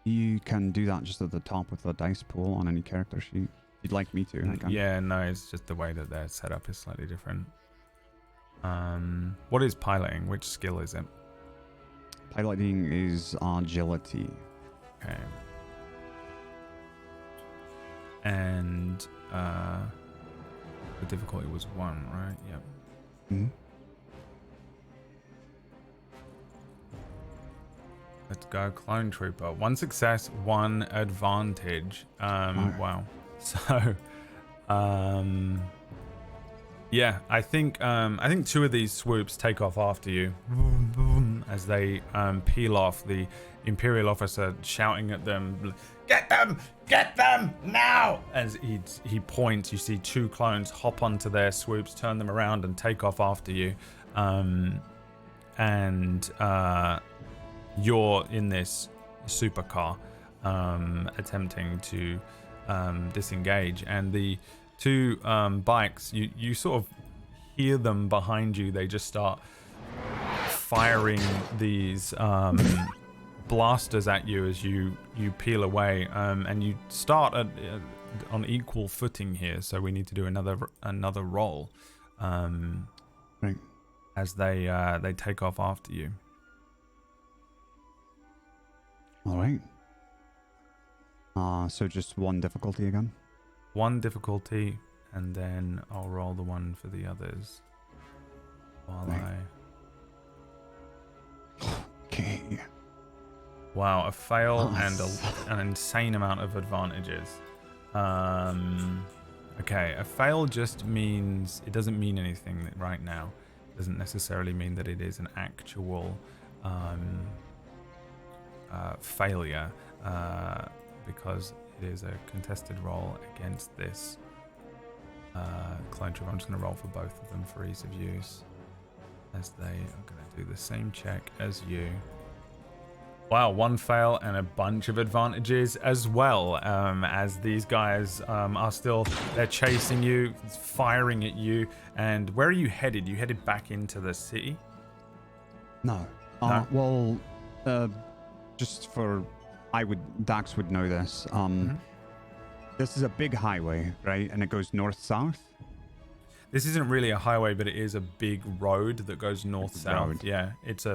You can do that just at the top with the dice pool on any character sheet. If you'd like me to, I can. Yeah, no, it's just the way that they're set up is slightly different. What is piloting? Which skill is it? Piloting is agility. Okay. And the difficulty was 1, right? Yep. Mm-hmm. Let's go, clone trooper. 1 success, 1 advantage. Wow. So, yeah, I think 2 of these swoops take off after you, as they peel off. The Imperial officer shouting at them, "Get them now!" As he points, you see 2 clones hop onto their swoops, turn them around, and take off after you. You're in this supercar, attempting to disengage, and the 2 bikes, you sort of hear them behind you. They just start firing these blasters at you as you peel away, and you start on equal footing here. So we need to do another roll, Right. as they take off after you. All right. So just 1 difficulty again. 1 difficulty, and then I'll roll the 1 for the others. While Right. Okay. Wow, a fail Nice. and an insane amount of advantages. Okay, a fail just means, it doesn't mean anything right now. It doesn't necessarily mean that it is an actual failure, because it is a contested roll against this clone trooper. I'm just going to roll for both of them for ease of use, as they are going to do the same check as you. Wow, 1 fail and a bunch of advantages as well, as these guys are still, they're chasing you, firing at you. And where are you headed? You headed back into the city? No. No? Well, just for, Dax would know this. This is a big highway, right? And it goes north-south. This isn't really a highway, but it is a big road that goes north-south. Road. Yeah, it's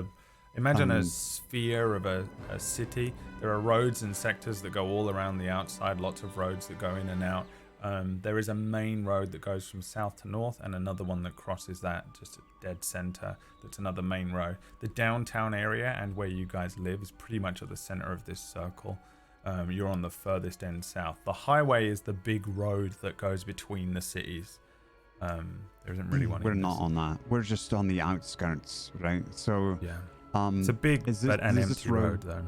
imagine a sphere of a city. There are roads and sectors that go all around the outside, lots of roads that go in and out. There is a main road that goes from south to north, and another one that crosses that, just a dead center. That's another main road. The downtown area and where you guys live is pretty much at the center of this circle. You're on the furthest end south. The highway is the big road that goes between the cities. There isn't really one. We're not on that. We're just on the outskirts, right? So, Yeah. It's a big is this, but an does this empty road, though.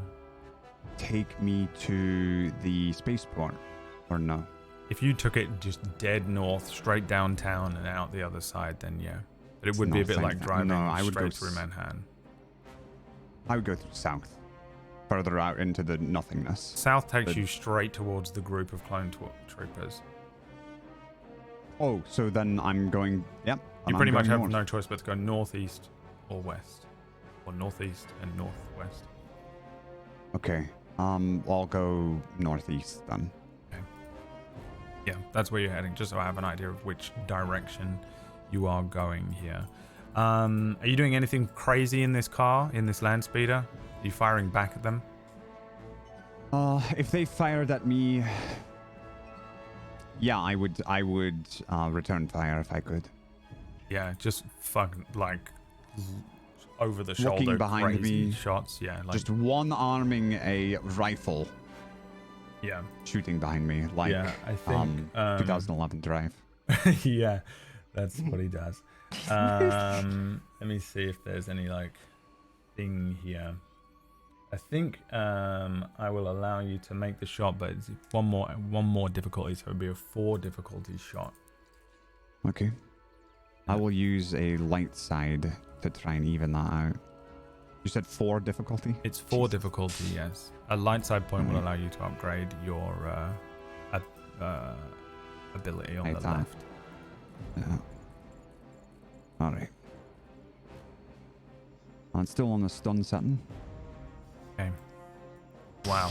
take me to the spaceport, or no? If you took it just dead north, straight downtown and out the other side, then yeah. But it would be a North bit side. like driving No, I would go straight through Manhattan. I would go through south, further out into the nothingness. South takes But- you straight towards the group of clone troopers. Oh, so then I'm going. Yep. You and pretty I'm much going have north. no choice but to go northeast or west. Or northeast and northwest. Okay. I'll go northeast then. Yeah, that's where you're heading, just so I have an idea of which direction you are going here. Are you doing anything crazy in this car, in this land speeder? Are you firing back at them? If they fired at me, yeah, I would return fire if I could. Yeah, just fucking like over the Walking shoulder behind crazy me, shots. Yeah, like Just one arming a rifle, yeah, shooting behind me, like yeah. I think 2011 Drive. yeah, that's what he does. Let me see if there's any like thing here. I think I will allow you to make the shot, but it's one more difficulty, so it'll be a 4 difficulty shot. Okay. I will use a light side to try and even that out. You said 4 difficulty? It's 4 difficulty, yes. A light side point will allow you to upgrade your ability on the left. Yeah. Alright. I'm still on the stun setting. Okay. Wow.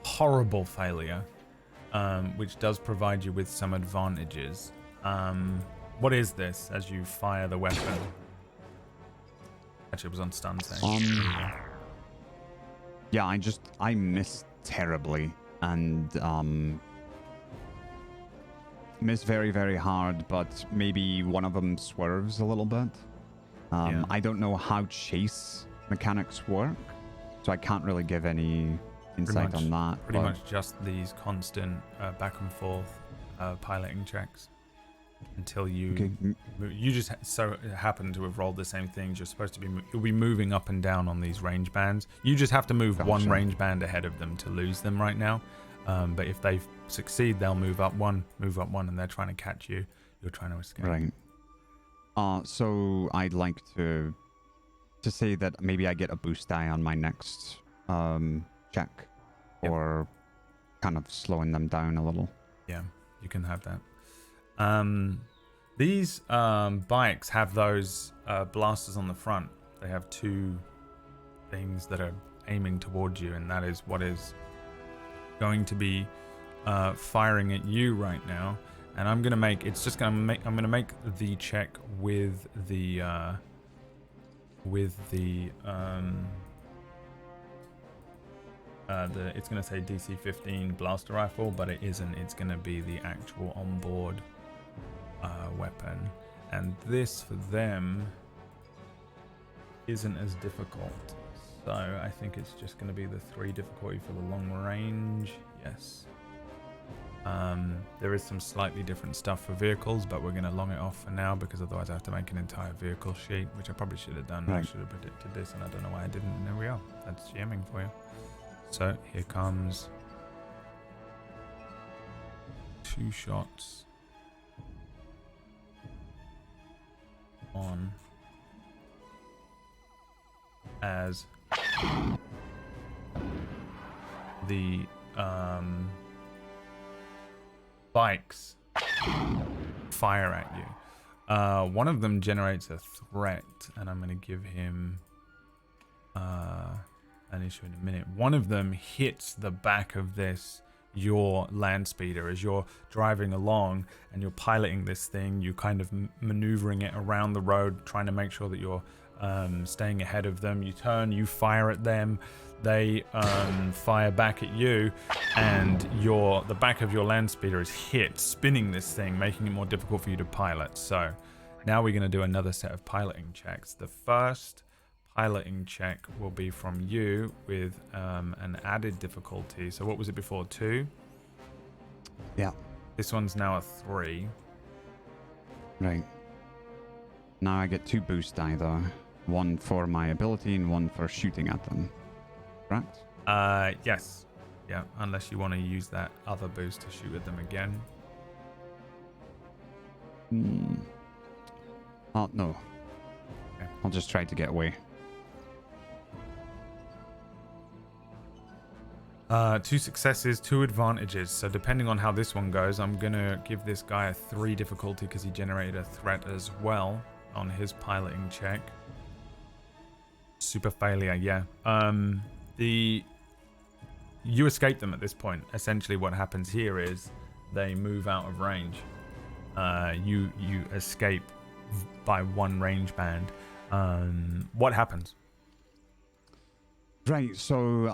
Horrible failure, which does provide you with some advantages. What is this as you fire the weapon? Actually, it was on stun saying. Yeah, I missed terribly and missed very, very hard, but maybe one of them swerves a little bit. Yeah. I don't know how chase mechanics work, so I can't really give any insight on that. Pretty but much just these constant back and forth piloting checks until you Okay. you just so happen to have rolled the same things. You're supposed to be you'll be moving up and down on these range bands. You just have to move one Gotcha. range band ahead of them to lose them right now. But if they succeed, they'll move up one, and they're trying to catch you. You're trying to escape. Right. So I'd like to say that maybe I get a boost die on my next check, Yep. or kind of slowing them down a little. Yeah, you can have that. These bikes have those blasters on the front. They have 2 things that are aiming towards you, and that is what is going to be firing at you right now. And I'm gonna make I'm gonna make the check with the it's gonna say DC 15 blaster rifle, but it isn't. It's gonna be the actual onboard weapon, and this for them isn't as difficult. So I think it's just gonna be the 3 difficulty for the long range. Yes. There is some slightly different stuff for vehicles, but we're going to long it off for now because otherwise I have to make an entire vehicle sheet, which I probably should have done. I Right. should have predicted this, and I don't know why I didn't. And there we are. That's GMing for you. So here comes 2 shots on as the bikes fire at you. One of them generates a threat, and I'm going to give him an issue in a minute. One of them hits the back of your land speeder as you're driving along and you're piloting this thing. You're kind of maneuvering it around the road, trying to make sure that you're staying ahead of them. You turn, you fire at them. They fire back at you, and the back of your land speeder is hit, spinning this thing, making it more difficult for you to pilot. So now we're going to do another set of piloting checks. The first piloting check will be from you with an added difficulty. So what was it before? 2? Yeah. This one's now a 3. Right. Now I get 2 boost die though. 1 for my ability and 1 for shooting at them. Correct? Yes. Yeah, unless you want to use that other boost to shoot at them again. Oh, no. Okay. I'll just try to get away. 2 successes, 2 advantages. So depending on how this one goes, I'm going to give this guy a 3 difficulty because he generated a threat as well on his piloting check. Super failure, yeah. You escape them at this point. Essentially what happens here is they move out of range. You escape by 1 range band. What happens? Right, so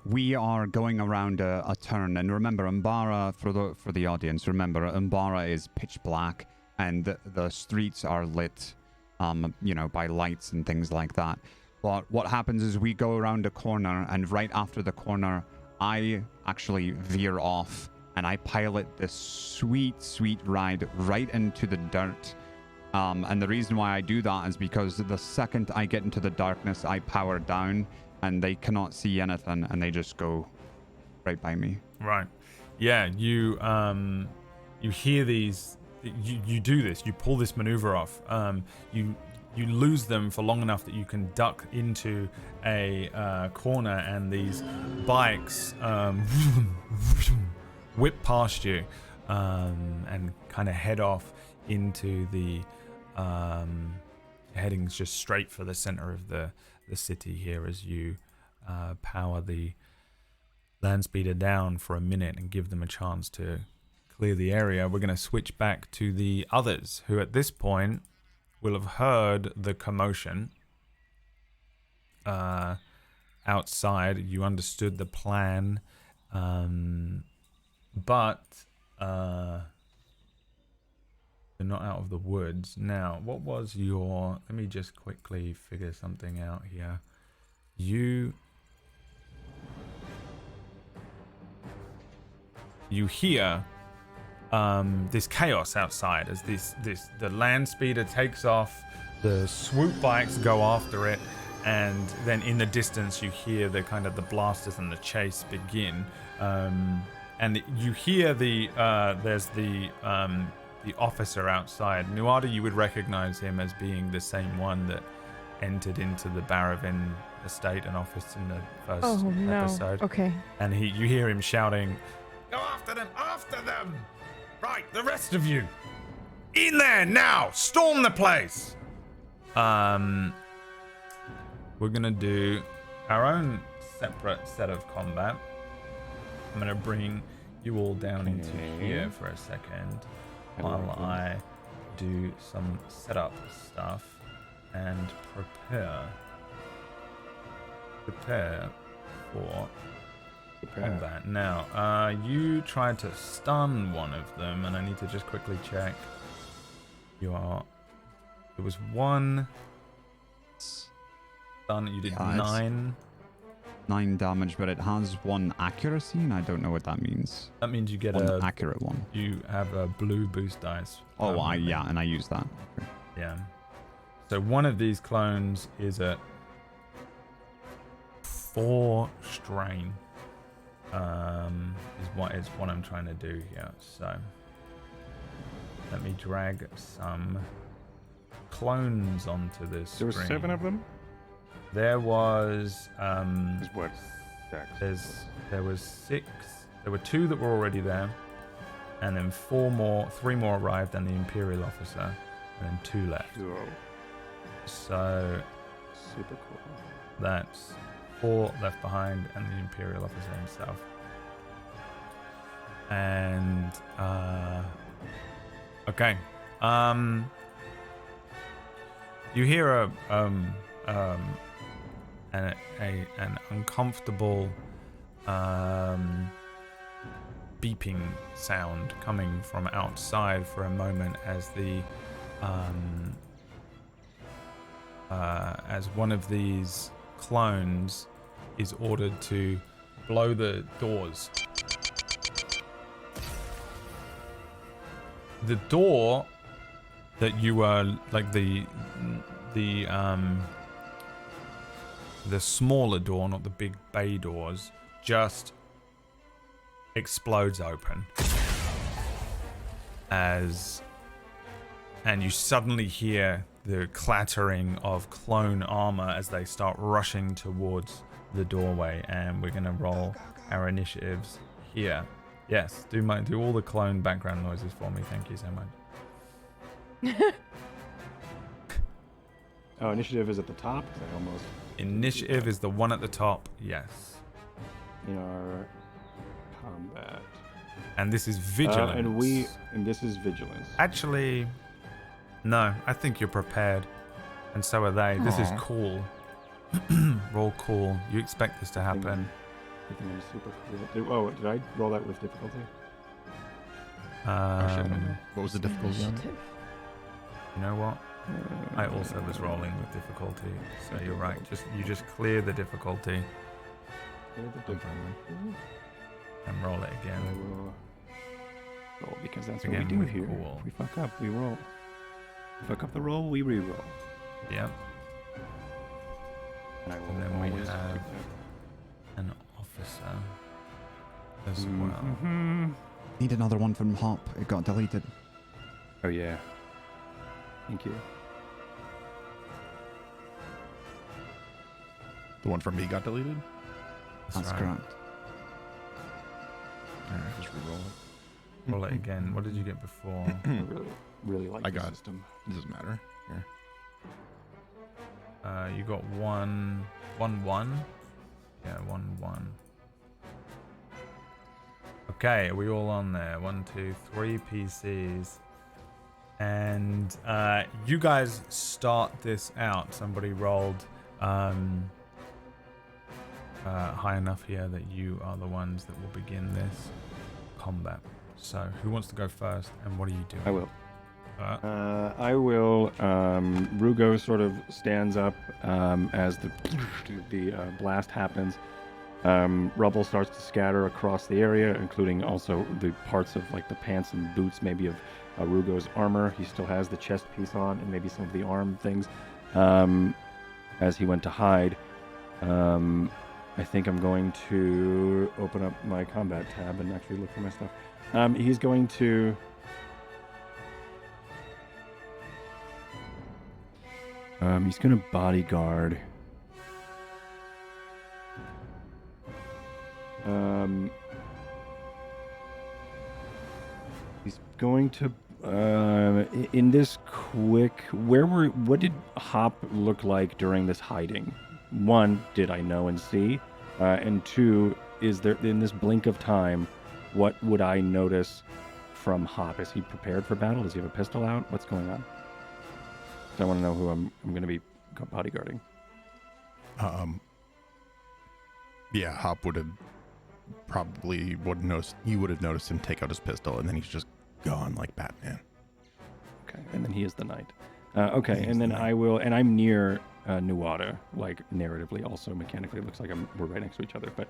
we are going around a turn, and remember, Umbara, for the audience, remember, Umbara is pitch black, and the streets are lit, by lights and things like that. But what happens is we go around a corner, and right after the corner, I actually veer off, and I pilot this sweet ride right into the dirt. And the reason why I do that is because the second I get into the darkness, I power down, and they cannot see anything, and they just go right by me. Right. Yeah, you hear these. You do this. You pull this maneuver off. You lose them for long enough that you can duck into a corner, and these bikes whip past you and kind of head off into the heading just straight for the center of the city here as you power the land speeder down for a minute and give them a chance to clear the area. We're going to switch back to the others who at this point will have heard the commotion outside. You understood the plan, but you're not out of the woods. Now, what was your... Let me just quickly figure something out here. You hear this chaos outside as the land speeder takes off, the swoop bikes go after it, and then in the distance you hear the kind of the blasters and the chase begin. And you hear there's the officer outside. Nuada, you would recognize him as being the same one that entered into the Baravin estate and office in the first episode. Okay. And you hear him shouting, "Go after them! After them! Right, the rest of you! In there now! Storm the place!" We're gonna do our own separate set of combat. I'm gonna bring you all down into here for a second while I do some setup stuff and prepare for combat. Now, you tried to stun one of them, and I need to just quickly check. There was 1 stun. You did 9. 9 damage, but it has 1 accuracy, and I don't know what that means. That means you get an accurate one. You have a blue boost dice. Oh, and I use that. Okay. Yeah. So one of these clones is at 4 strain. Is what I'm trying to do here. So let me drag some clones onto this screen. There were 7 of them? There was What? there was 6. There were 2 that were already there, and then 3 more arrived, and the Imperial officer, and then 2 left. Cool. So Super cool. that's 4 left behind, and the Imperial officer himself. And okay, you hear an uncomfortable beeping sound coming from outside for a moment as as one of these clones is ordered to blow the doors. The door that you were like the the smaller door, not the big bay doors, just explodes open and you suddenly hear the clattering of clone armor as they start rushing towards the doorway, and we're gonna roll our initiatives here. Yes, do all the clone background noises for me, thank you so much. Oh, initiative is at the top. 'Cause I almost. Initiative is the one at the top, yes. In our combat. And this is vigilance. And this is vigilance. Actually, no, I think you're prepared. And so are they. This is Aw. cool. Roll cool. You expect this to happen. I think I'm super cool. Did I roll that with difficulty? Actually, I don't know. What was the difficulty on it? Initiative. You know what? I also was rolling with difficulty, so you're right. You just clear the difficulty and roll it I again. will roll because that's Again, what we do with here. cool. If we fuck up, we roll. If we fuck up the roll, we re-roll. Yep. And I will And then we always have- pick that. An officer as Mm-hmm. well. Need another one from Hop. It got deleted. Oh yeah. Thank you. The one from me got deleted? That's right. correct. Alright, Just re-roll it. roll it again. What did you get before? I really like I the got it. system. It doesn't matter. Here. You got 1, 1, 1. Yeah, 1, 1. Okay, are we all on there? 1, 2, 3 PCs. And you guys start this out. Somebody rolled high enough here that you are the ones that will begin this combat. So, who wants to go first, and what are you doing? I will. Uh, I will. Rugo sort of stands up as the blast happens. Rubble starts to scatter across the area, including also the parts of like the pants and boots, maybe of Rugo's armor. He still has the chest piece on, and maybe some of the arm things. As he went to hide, I think I'm going to open up my combat tab and actually look for my stuff. He's going to. He's going to bodyguard. He's going to. In this quick, what did Hop look like during this hiding? One, did I know and see? And two, is there in this blink of time, what would I notice from Hop? Is he prepared for battle? Does he have a pistol out? What's going on? I want to know who I'm going to be bodyguarding. Yeah, Hop would have probably would noticed. You would have noticed him take out his pistol, and then he's just gone like Batman. Okay, and then he is the knight. Okay, He's and then the knight. I will, and I'm near Nuada, like narratively, also mechanically, it looks like we're right next to each other. But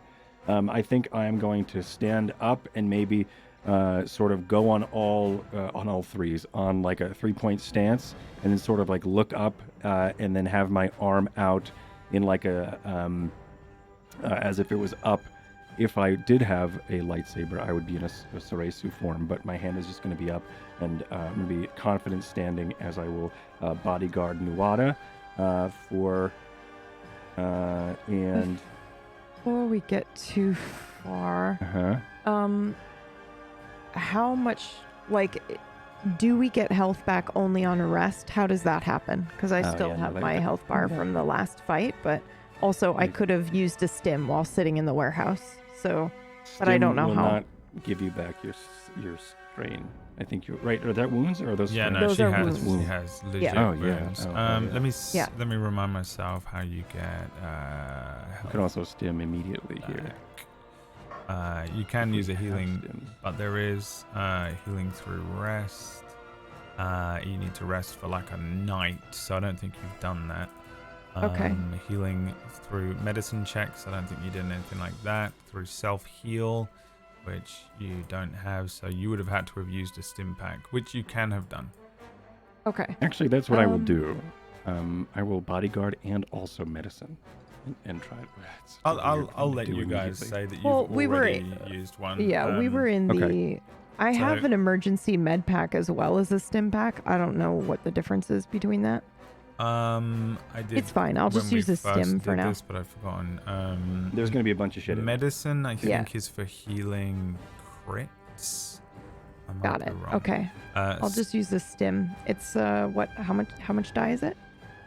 I think I am going to stand up and maybe sort of go on all threes on like a 3-point stance, and then sort of like look up and then have my arm out in like a as if it was up. If I did have a lightsaber, I would be in a Soresu form, but my hand is just going to be up, and I'm going to be confident standing as I will bodyguard Nuada and. Before we get too far, how much, like, do we get health back only on arrest? How does that happen? Because I still have my health bar from the last fight, but also I could have used a stim while sitting in the warehouse. So, but I don't know will how. Not give you back your strain. I think you're right. Are that wounds or are those? Yeah, strains? no, Those she are has. wounds. She has legit Yeah. Oh, yeah. wounds. Oh, yeah. Let me remind myself how you get. You can also stim immediately here. You can use a Have healing, stims. but there is healing through rest. You need to rest for like a night, so I don't think you've done that. Okay. Healing through medicine checks, I don't think you did anything like that. Through self-heal, which you don't have, so you would have had to have used a stim pack, which you can have done. Okay. Actually, that's what I will do. I will bodyguard and also medicine, and try it. I'll let you guys say that you've already used one. Yeah, we were in the. I have an emergency med pack as well as a stim pack. I don't know what the difference is between that. I did. It's fine. I'll just use a stim for now. But I've forgotten. There's going to be a bunch of shit. Medicine, I think, is for healing crits. Got it. Okay. I'll just use the stim. It's what? How much die is it?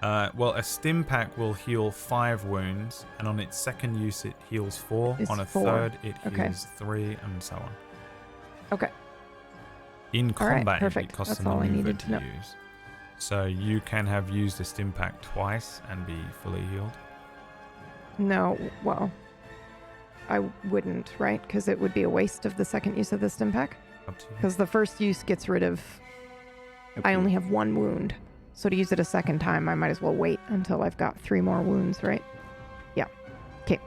Well, a stim pack will heal 5 wounds, and on its second use, it heals 4. On a third, it heals 3, and so on. Okay. In combat, perfect. it costs That's a all I maneuver needed to know. use. So you can have used a stim pack twice and be fully healed. No, well, I wouldn't, right? Because it would be a waste of the second use of the stim pack. Up to you. Because the first use gets rid of. I only have 1 wound, so to use it a second time, I might as well wait until I've got 3 more wounds, right? Yeah. Okay.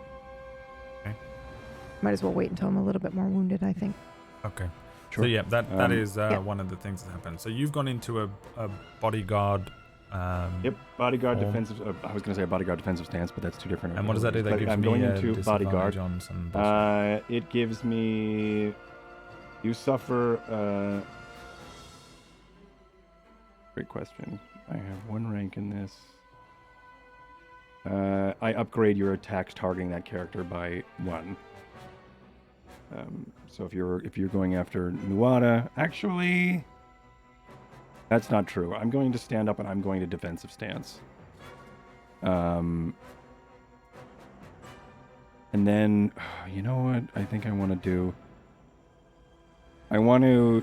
Might as well wait until I'm a little bit more wounded, I think. Okay. Sure. So yeah, that is one of the things that happened. So you've gone into a bodyguard. Yep, bodyguard defensive. I was going to say a bodyguard defensive stance, but that's 2 different. And what does that do? That gives I'm me going a into bodyguard. On some it gives me. You suffer. Great question. I have 1 rank in this. I upgrade your attacks targeting that character by 1. So if you're going after Nuada, actually, that's not true. I'm going to stand up and I'm going to defensive stance. And then, you know what? I think I want to do. I want to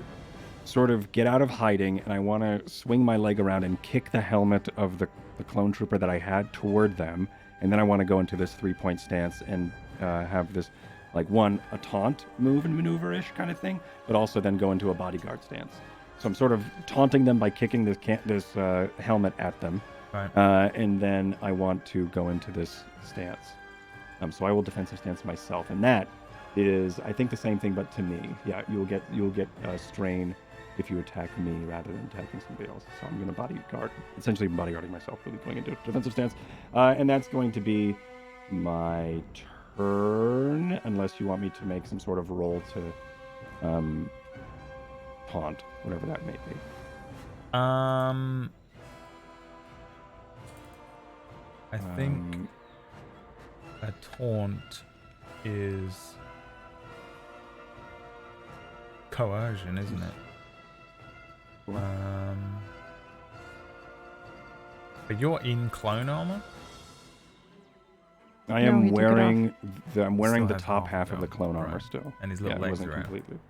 sort of get out of hiding, and I want to swing my leg around and kick the helmet of the clone trooper that I had toward them, and then I want to go into this 3-point stance and have this. Like a taunt move and maneuver-ish kind of thing, but also then go into a bodyguard stance. So I'm sort of taunting them by kicking this helmet at them, right. And then I want to go into this stance. So I will defensive stance myself, and that is, I think, the same thing, but to me. Yeah, you'll get strain if you attack me rather than attacking somebody else. So I'm going to bodyguard, essentially bodyguarding myself, really going into defensive stance, and that's going to be my turn, unless you want me to make some sort of roll to taunt, whatever that may be. I think a taunt is coercion, isn't it? But you're in clone armor? I am wearing the top half of the clone armor still. And his little legs are out. Completely.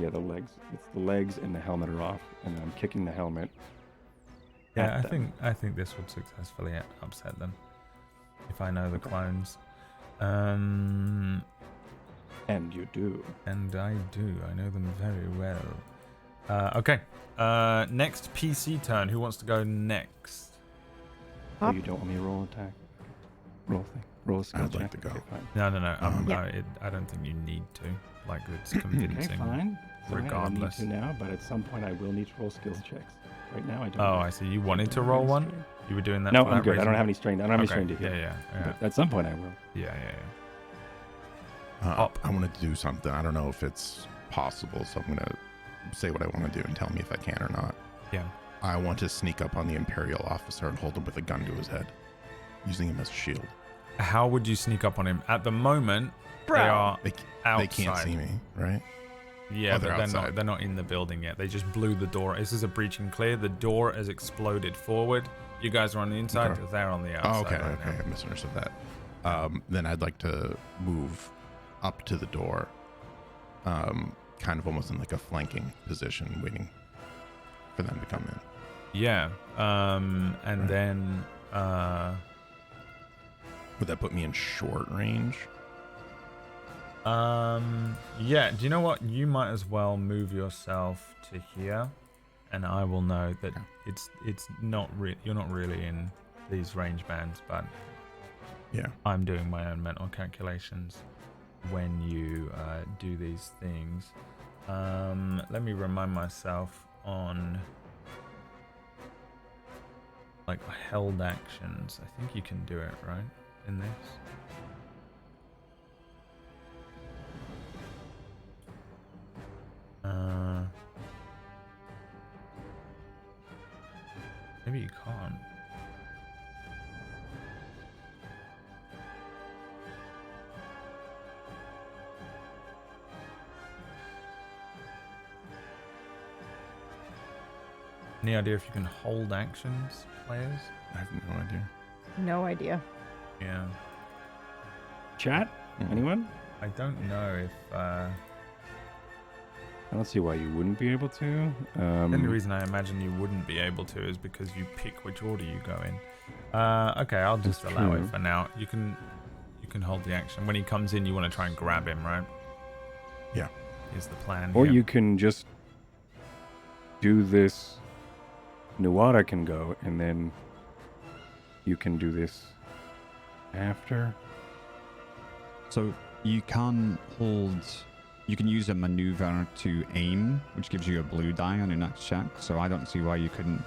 Yeah, the legs. It's the legs and the helmet are off, and I'm kicking the helmet. Yeah, I think this would successfully upset them if I know the clones. And you do. And I do. I know them very well. Okay. Next PC turn. Who wants to go next? Oh, you don't want me to roll attack? Roll thing. Roll a skill I'd like to go. Okay, fine. No. I don't think you need to. Like, it's convincing. Okay, fine. So Regardless. I don't need to now, but at some point I will need to roll skills checks. Right now I don't. Oh, I see. You wanted to roll one? You were doing that? No, for I'm that good. reason? I don't have any strain. I don't have any strain to heal. Yeah. But at some point I will. Yeah. I want to do something. I don't know if it's possible, so I'm going to say what I want to do and tell me if I can or not. Yeah. I want to sneak up on the Imperial officer and hold him with a gun to his head, using him as a shield. How would you sneak up on him? At the moment, they are outside. They can't see me, right? Yeah, they're outside. They're not in the building yet. They just blew the door. This is a breach and clear. The door has exploded forward. You guys are on the inside. Okay. They're on the outside. Okay. I misunderstood that. Then I'd like to move up to the door, kind of almost in like a flanking position, waiting for them to come in. Yeah. And then. Would that put me in short range? Yeah. Do you know what? You might as well move yourself to here, and I will know that it's not you're not really in these range bands, but yeah, I'm doing my own mental calculations when you do these things. Let me remind myself on like held actions. I think you can do it, right? In this. Maybe you can't. Any idea if you can hold actions, players? I have no idea. No idea. Yeah. Chat? Anyone? I don't know if I don't see why you wouldn't be able to. the only reason I imagine you wouldn't be able to is because you pick which order you go in. Okay, I'll just That's allow true. it for now. You can hold the action. When he comes in, you want to try and grab him, right? Yeah. Is the plan. Or here. you can just do this. Nuada can go, and then you can do this after. So you can hold. You can use a maneuver to aim, which gives you a blue die on your next check. So I don't see why you couldn't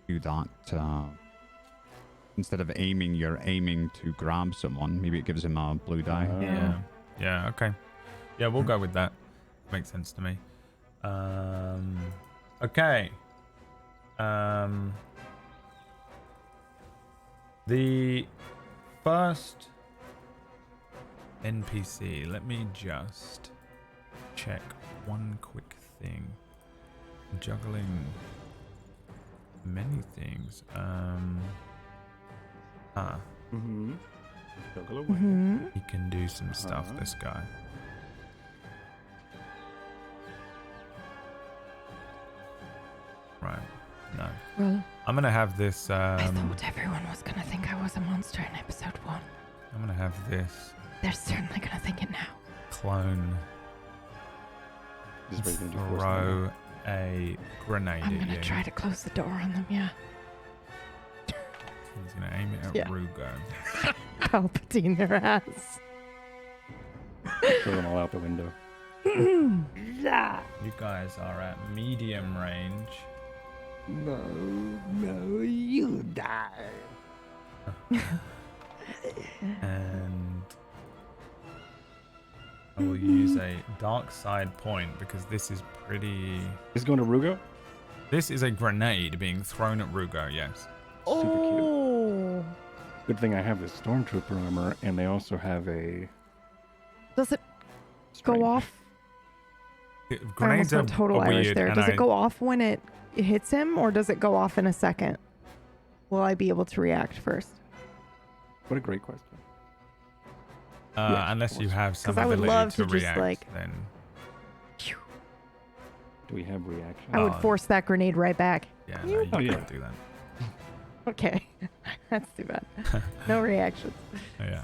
do that. Instead of aiming, you're aiming to grab someone. Maybe it gives him a blue die. Yeah. Yeah. Okay. Yeah, we'll go with that. Makes sense to me. Okay. The first NPC. Let me just check one quick thing. I'm juggling many things. Mm-hmm. Juggle away. Mm-hmm. He can do some stuff, this guy. Right. No. Well, I'm gonna have this. I thought everyone was gonna think I was a monster in episode 1. I'm gonna have this They're certainly gonna think it now. clone This is what you're gonna do throw a grenade I'm at gonna you. try to close the door on them, yeah. He's gonna aim it at Yeah. Rugo. Palpatine their ass. Throw them all out the window. You guys are at medium range. No, you die. And I will use a dark side point because this is pretty. Is going to Rugo? This is a grenade being thrown at Rugo, yes. Super cute. Oh. Good thing I have this stormtrooper armor, and they also have a. Does it Strange. go off? Grenades I are almost went total weird, Irish there. and Does I- it go off when it hits him, or does it go off in a second? Will I be able to react first? What a great question. Unless you have some 'Cause I would ability love to to just, react, like- then Do we have reaction? I would Oh. force that grenade right back. yeah, no, you Oh, yeah. can't do that. Okay. That's too bad. No reactions. Yeah.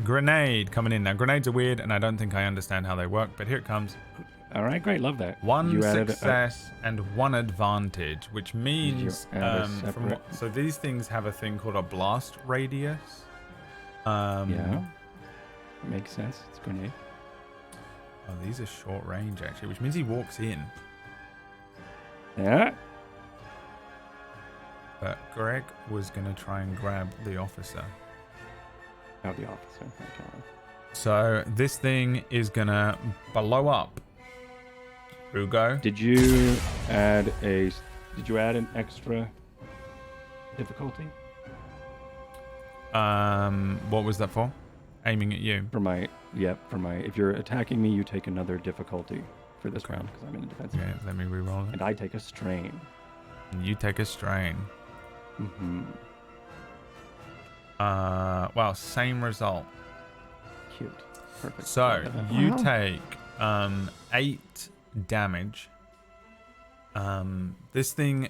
Grenade coming in now. Grenades are weird, and I don't think I understand how they work. But here it comes. All right, great. Love that. One You added success and one advantage, which means add a from separate- so these things have a thing called a blast radius. Yeah. Makes sense. It's grenade. Oh, these are short range actually, which means he walks in. Yeah. But Greg was gonna try and grab the officer. Oh, the officer. Okay. So this thing is gonna blow up. Rugo. Did you add an extra difficulty What was that for? Aiming at you. for my? If you're attacking me, you take another difficulty for this round because I'm in a defensive. Okay, let me reroll it. And I take a strain. And you take a strain. Mm-hmm. Well, same result. Cute. Perfect. So Yeah. you Wow. take 8 damage. This thing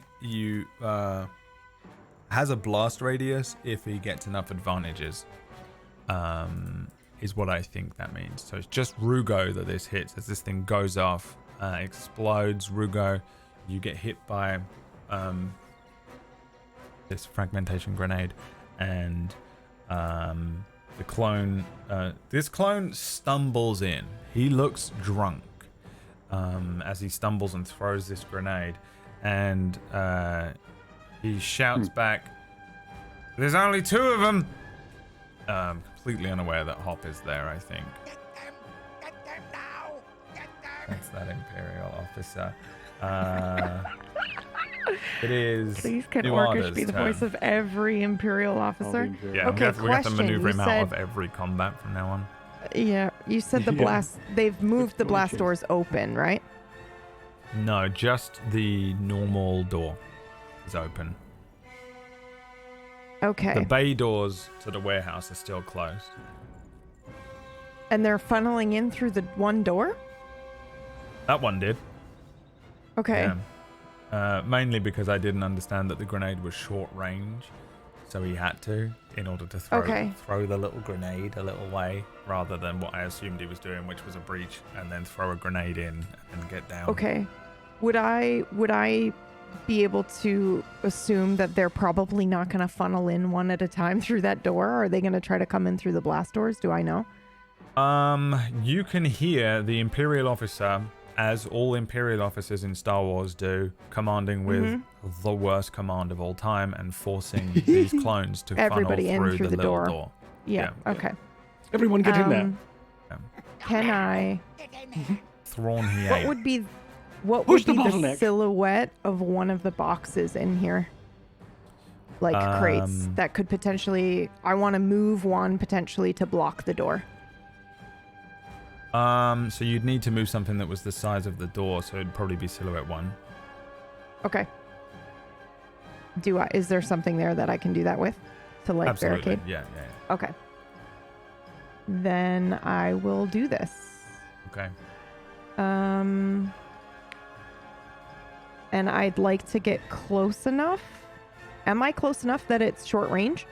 has a blast radius if he gets enough advantages. Is what I think that means. So it's just Rugo that this hits. As this thing goes off, explodes. Rugo, you get hit by this fragmentation grenade, and the clone. This clone stumbles in. He looks drunk as he stumbles and throws this grenade, and he shouts back, "There's only 2 of them!" Completely unaware that Hop is there, I think. Get them now! Get them! That's that Imperial officer. It is. Please can Nuada's Orcish be the turn. voice of every Imperial officer? Yeah, Okay, we have to maneuver him out question, of every combat from now on. Yeah, you said the blast. They've moved the blast doors open, right? No, just the normal door is open. Okay. The bay doors to the warehouse are still closed. And they're funneling in through the one door? That one did. Okay. Yeah. Mainly because I didn't understand that the grenade was short range, so he had to, in order to throw the little grenade a little way, rather than what I assumed he was doing, which was a breach, and then throw a grenade in and get down. Okay. Would I be able to assume that they're probably not going to funnel in one at a time through that door? Or are they going to try to come in through the blast doors? Do I know? You can hear the Imperial officer, as all Imperial officers in Star Wars do, commanding with the worst command of all time and forcing these clones to Everybody funnel in through the little door. door. Yeah. Okay. Everyone get in there. Can I? Thrawn he What ate. would be? What Push would the be the bottleneck. silhouette of one of the boxes in here? Like crates that could potentially. I want to move one potentially to block the door. So you'd need to move something that was the size of the door, so it'd probably be silhouette 1. Okay. Is there something there that I can do that with? To like Absolutely. barricade? Yeah. Okay. Then I will do this. Okay. And I'd like to get close enough. Am I close enough that it's short range?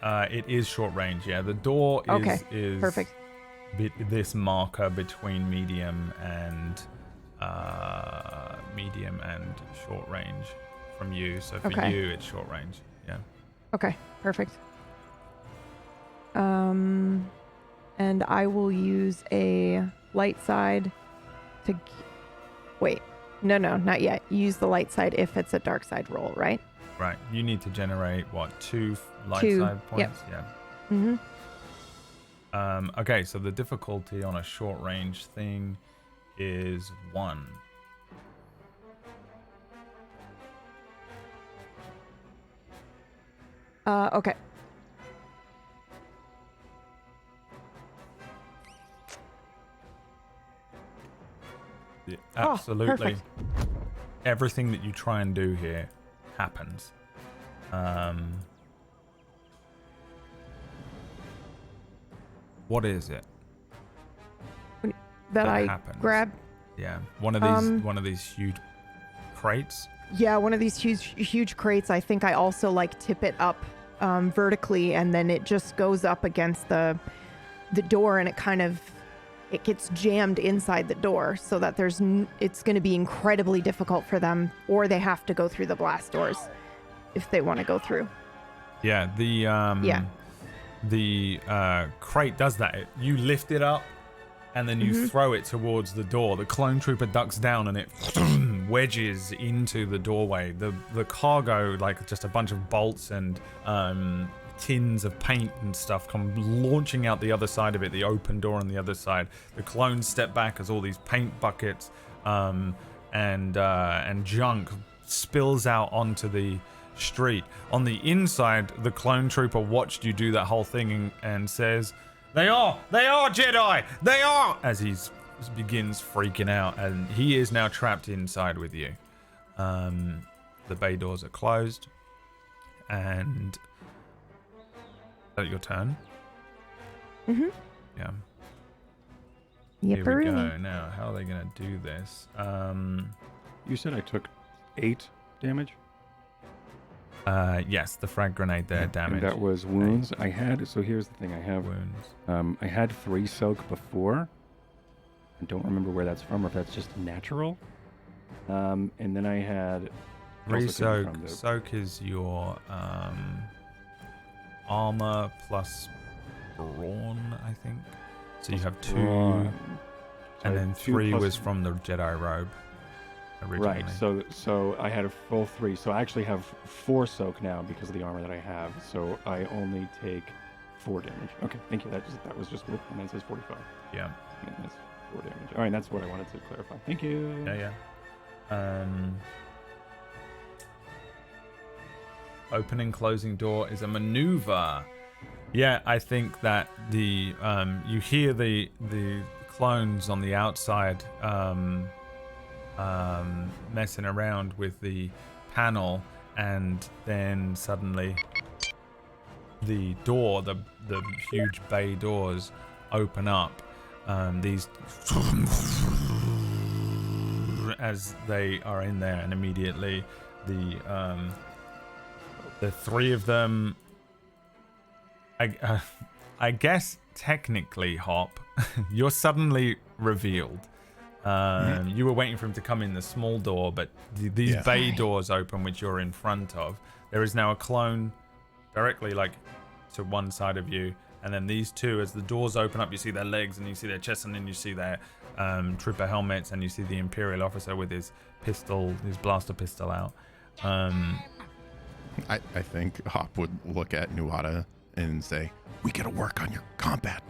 It is short range, yeah. The door is perfect. This marker between medium and short range from you. So for you, it's short range. Yeah. Okay, perfect. And I will use a light side to... Wait. No, not yet. Use the light side if it's a dark side roll, right? Right. You need to generate, 2 light 2, side points? yep. Yeah. Okay, so the difficulty on a short range thing is 1. Okay. Yeah, absolutely. Perfect. Everything that you try and do here happens. What is it? That I happens? grab? Yeah, one of these huge crates. Yeah, one of these huge crates. I think I also like tip it up vertically, and then it just goes up against the door, and it gets jammed inside the door, so that it's going to be incredibly difficult for them, or they have to go through the blast doors if they want to go through. Yeah, the crate does that. You lift it up, and then you throw it towards the door. The clone trooper ducks down, and it wedges into the doorway. The cargo, like just a bunch of bolts and tins of paint and stuff, come launching out the other side of it, the open door on the other side. The clones step back as all these paint buckets and junk spills out onto the street. On the inside, the clone trooper watched you do that whole thing and says, They are Jedi! They are! As he begins freaking out, and he is now trapped inside with you. The bay doors are closed, and is that your turn? Mm-hmm. Yeah. Yep. Here we go. Now, how are they going to do this? You said I took 8 damage? Yes, the frag grenade there, damage. And that was wounds. So here's the thing, I have wounds. I had 3 soak before. I don't remember where that's from, or if that's just natural. And then I had 3 soak. Soak is your armor plus brawn, I think. So you have 2, and then 3 was from the Jedi robe. originally. Right. So I had a full 3. So I actually have 4 soak now because of the armor that I have. So I only take 4 damage. Okay, thank you. That was just, and then it says 45. Yeah. And that's 4 damage. All right, that's what I wanted to clarify. Thank you. Yeah. Opening, closing door is a maneuver. Yeah, I think that the you hear the clones on the outside messing around with the panel, and then suddenly the door, the huge bay doors open up. These as they are in there, and immediately the 3 of them, I guess technically, Hop, you're suddenly revealed. You were waiting for him to come in the small door, but these bay doors open, which you're in front of. There is now a clone directly to one side of you, and then these 2, as the doors open up, you see their legs and you see their chests, and then you see their trooper helmets, and you see the Imperial officer with his blaster pistol out. I think Hop would look at Nuada and say, "We gotta work on your combat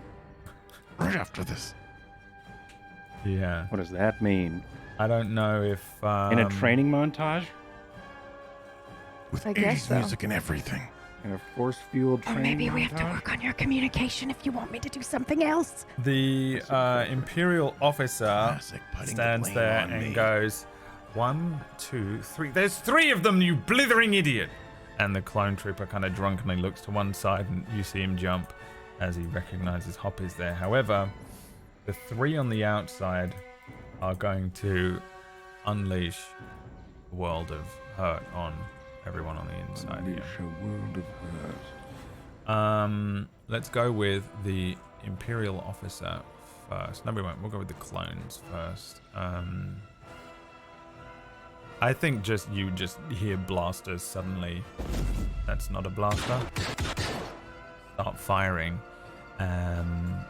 right after this." Yeah. What does that mean? I don't know if in a training montage with I guess 80s so. music and everything. in a force-fueled Or training maybe we have to montage? work on your communication if you want me to do something else. The Imperial officer Classic, putting the stands blame there on and me. goes, 1, 2, 3. There's 3 of them, you blithering idiot! And the clone trooper kind of drunkenly looks to one side, and you see him jump as he recognizes Hop is there. However, the 3 on the outside are going to unleash a world of hurt on everyone on the inside here. Unleash a world of hurt. Let's go with the Imperial officer first. No, we won't. We'll go with the clones first. I think you just hear blasters suddenly. That's not a blaster. Start firing. And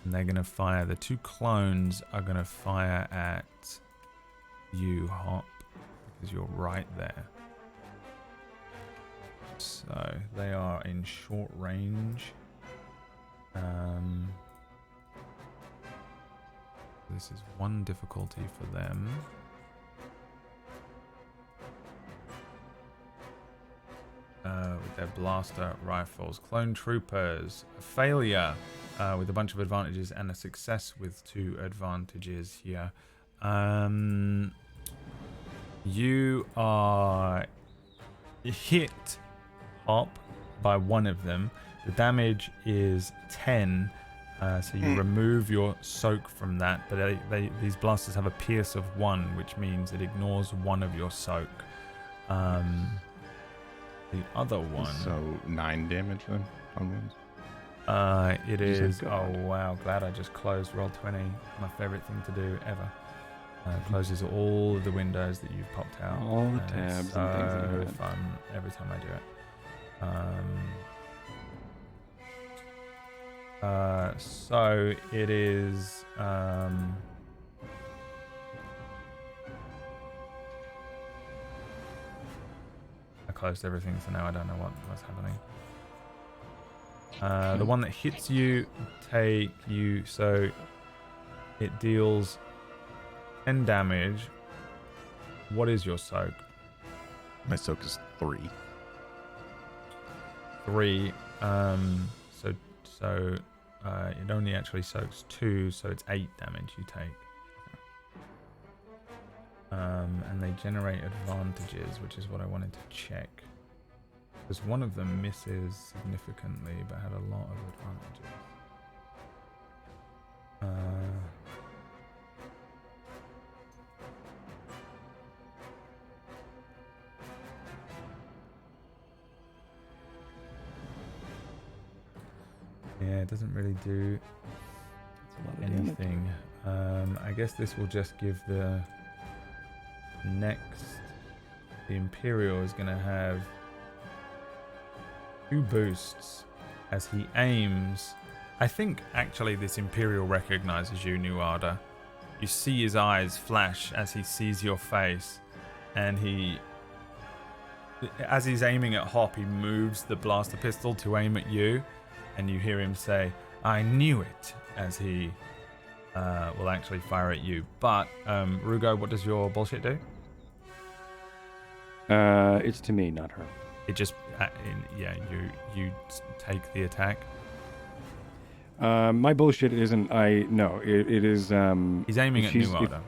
they're going to fire. The 2 clones are going to fire at you, Hop, because you're right there. So they are in short range. This is 1 difficulty for them. With their blaster rifles. Clone troopers, a failure with a bunch of advantages, and a success with 2 advantages here. You are hit, Hop, by 1 of them. The damage is 10, so you remove your soak from that, but these blasters have a pierce of 1, which means it ignores 1 of your soak. The other one. So 9 damage then on wounds. It is. Oh wow! Glad I just closed Roll20. My favorite thing to do ever. Closes all of the windows that you've popped out. All the tabs it's and things that so are in. fun every time I do it. So it is. I closed everything, so now I don't know what's happening. The one that hits you, so it deals 10 damage. What is your soak? My soak is 3. 3. So it only actually soaks 2, so it's 8 damage you take. And they generate advantages, which is what I wanted to check. Because one of them misses significantly, but had a lot of advantages. Yeah, it doesn't really do anything. I guess this will just give the Imperial is going to have 2 boosts as he aims. I think actually this Imperial recognizes you, Nuada. You see his eyes flash as he sees your face, and as he's aiming at Hop, he moves the blaster pistol to aim at you, and you hear him say, "I knew it," as he will actually fire at you. But Rugo, what does your bullshit do? It's to me, not her. It just, you take the attack. My bullshit isn't. It is. He's aiming at Nuada.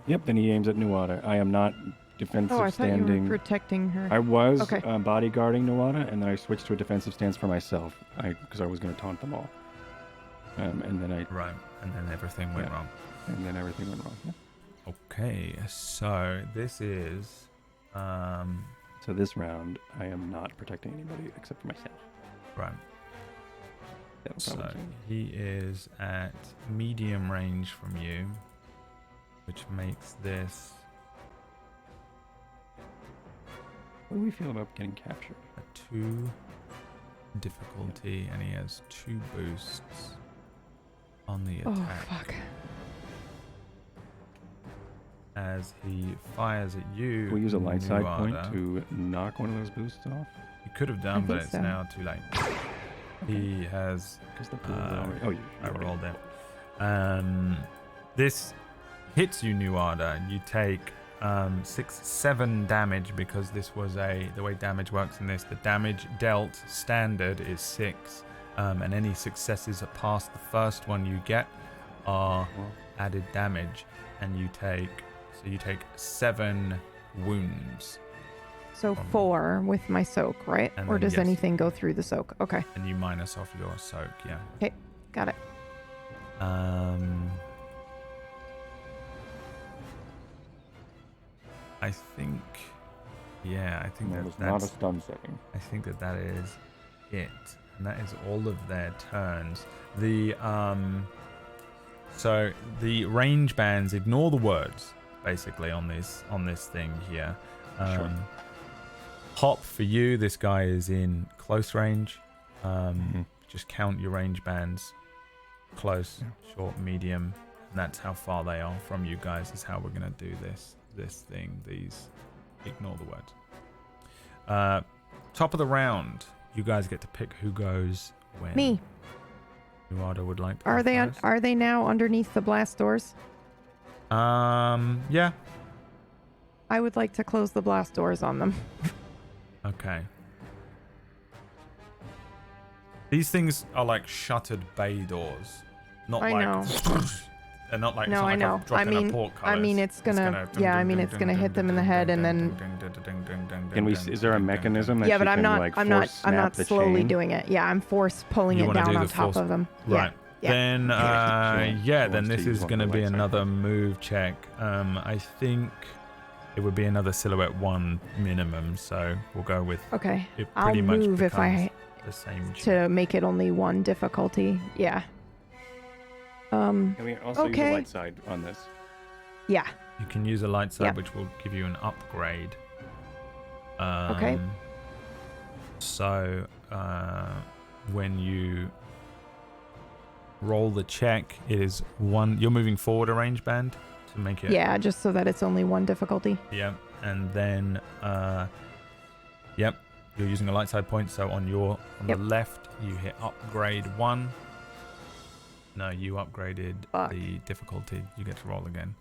Yep. Then he aims at Nuada. I am not defensive I thought standing. you were protecting her. I was Okay. bodyguarding Nuada, and then I switched to a defensive stance for myself. Because I was going to taunt them all. And then and then everything went wrong. And then everything went wrong. Yeah. Okay, so this is. So this round, I am not protecting anybody except for myself. Right. That was So probably- he is at medium range from you, which makes this What do we feel about getting captured? a 2 difficulty, and he has 2 boosts on the Oh, attack. fuck. As he fires at you. Can we use a light side point Nuada. to knock one of those boosts off? You could have done, but think it's so. now too late. He has. Because the pool is already. Oh, you I already- rolled it. This hits you, Nuada. You take 7 damage because this was the way damage works in this. The damage dealt standard is 6, and any successes past the first one you get are added damage, and you take 7 wounds. So 4 with my soak, right? And Or then, does yes. anything go through the soak? Okay. And you minus off your soak, yeah. Okay. Got it. I think That was that's not a stun setting. I think that is it, and that is all of their turns. So the range bands ignore the words basically on this thing here. Sure. Hop for you. This guy is in close range. Mm-hmm. Just count your range bands: close, short, medium. And that's how far they are from you guys. Is how we're gonna do this thing. These ignore the words. Top of the round, you guys get to pick who goes when. Me. Nuada would like to Are go they first. are they now underneath the blast doors? Yeah. I would like to close the blast doors on them. Okay. These things are like shuttered bay doors, not I like. know. They're not like. No, it's not I like know. a drop I in mean- a I portcullis. mean, it's gonna- yeah, I mean, it's gonna hit them in the head and then- Can we? Is there a mechanism that Yeah, you but I'm can, not like, I'm force not snap the slowly chain? doing it. Yeah, I'm force pulling You it wanna down do on the top force- of them. Right. Yeah. Then, She then wants this to use is one going to of the be light side another points. move check. I think it would be another silhouette 1 minimum, so we'll go with Okay. it. I'll Pretty much move if I becomes the same. to make it only 1 difficulty. Yeah. Can we also use Okay. a light side on this? Yeah. You can use a light side, Yeah. which will give you an upgrade. Okay. So when you roll the check, it is 1. You're moving forward a range band to make it. Yeah, just so that it's only 1 difficulty. Yep. And then, yep, you're using a light side point. So on Yep. the left, you hit upgrade 1. No, you upgraded Fuck. the difficulty. You get to roll again.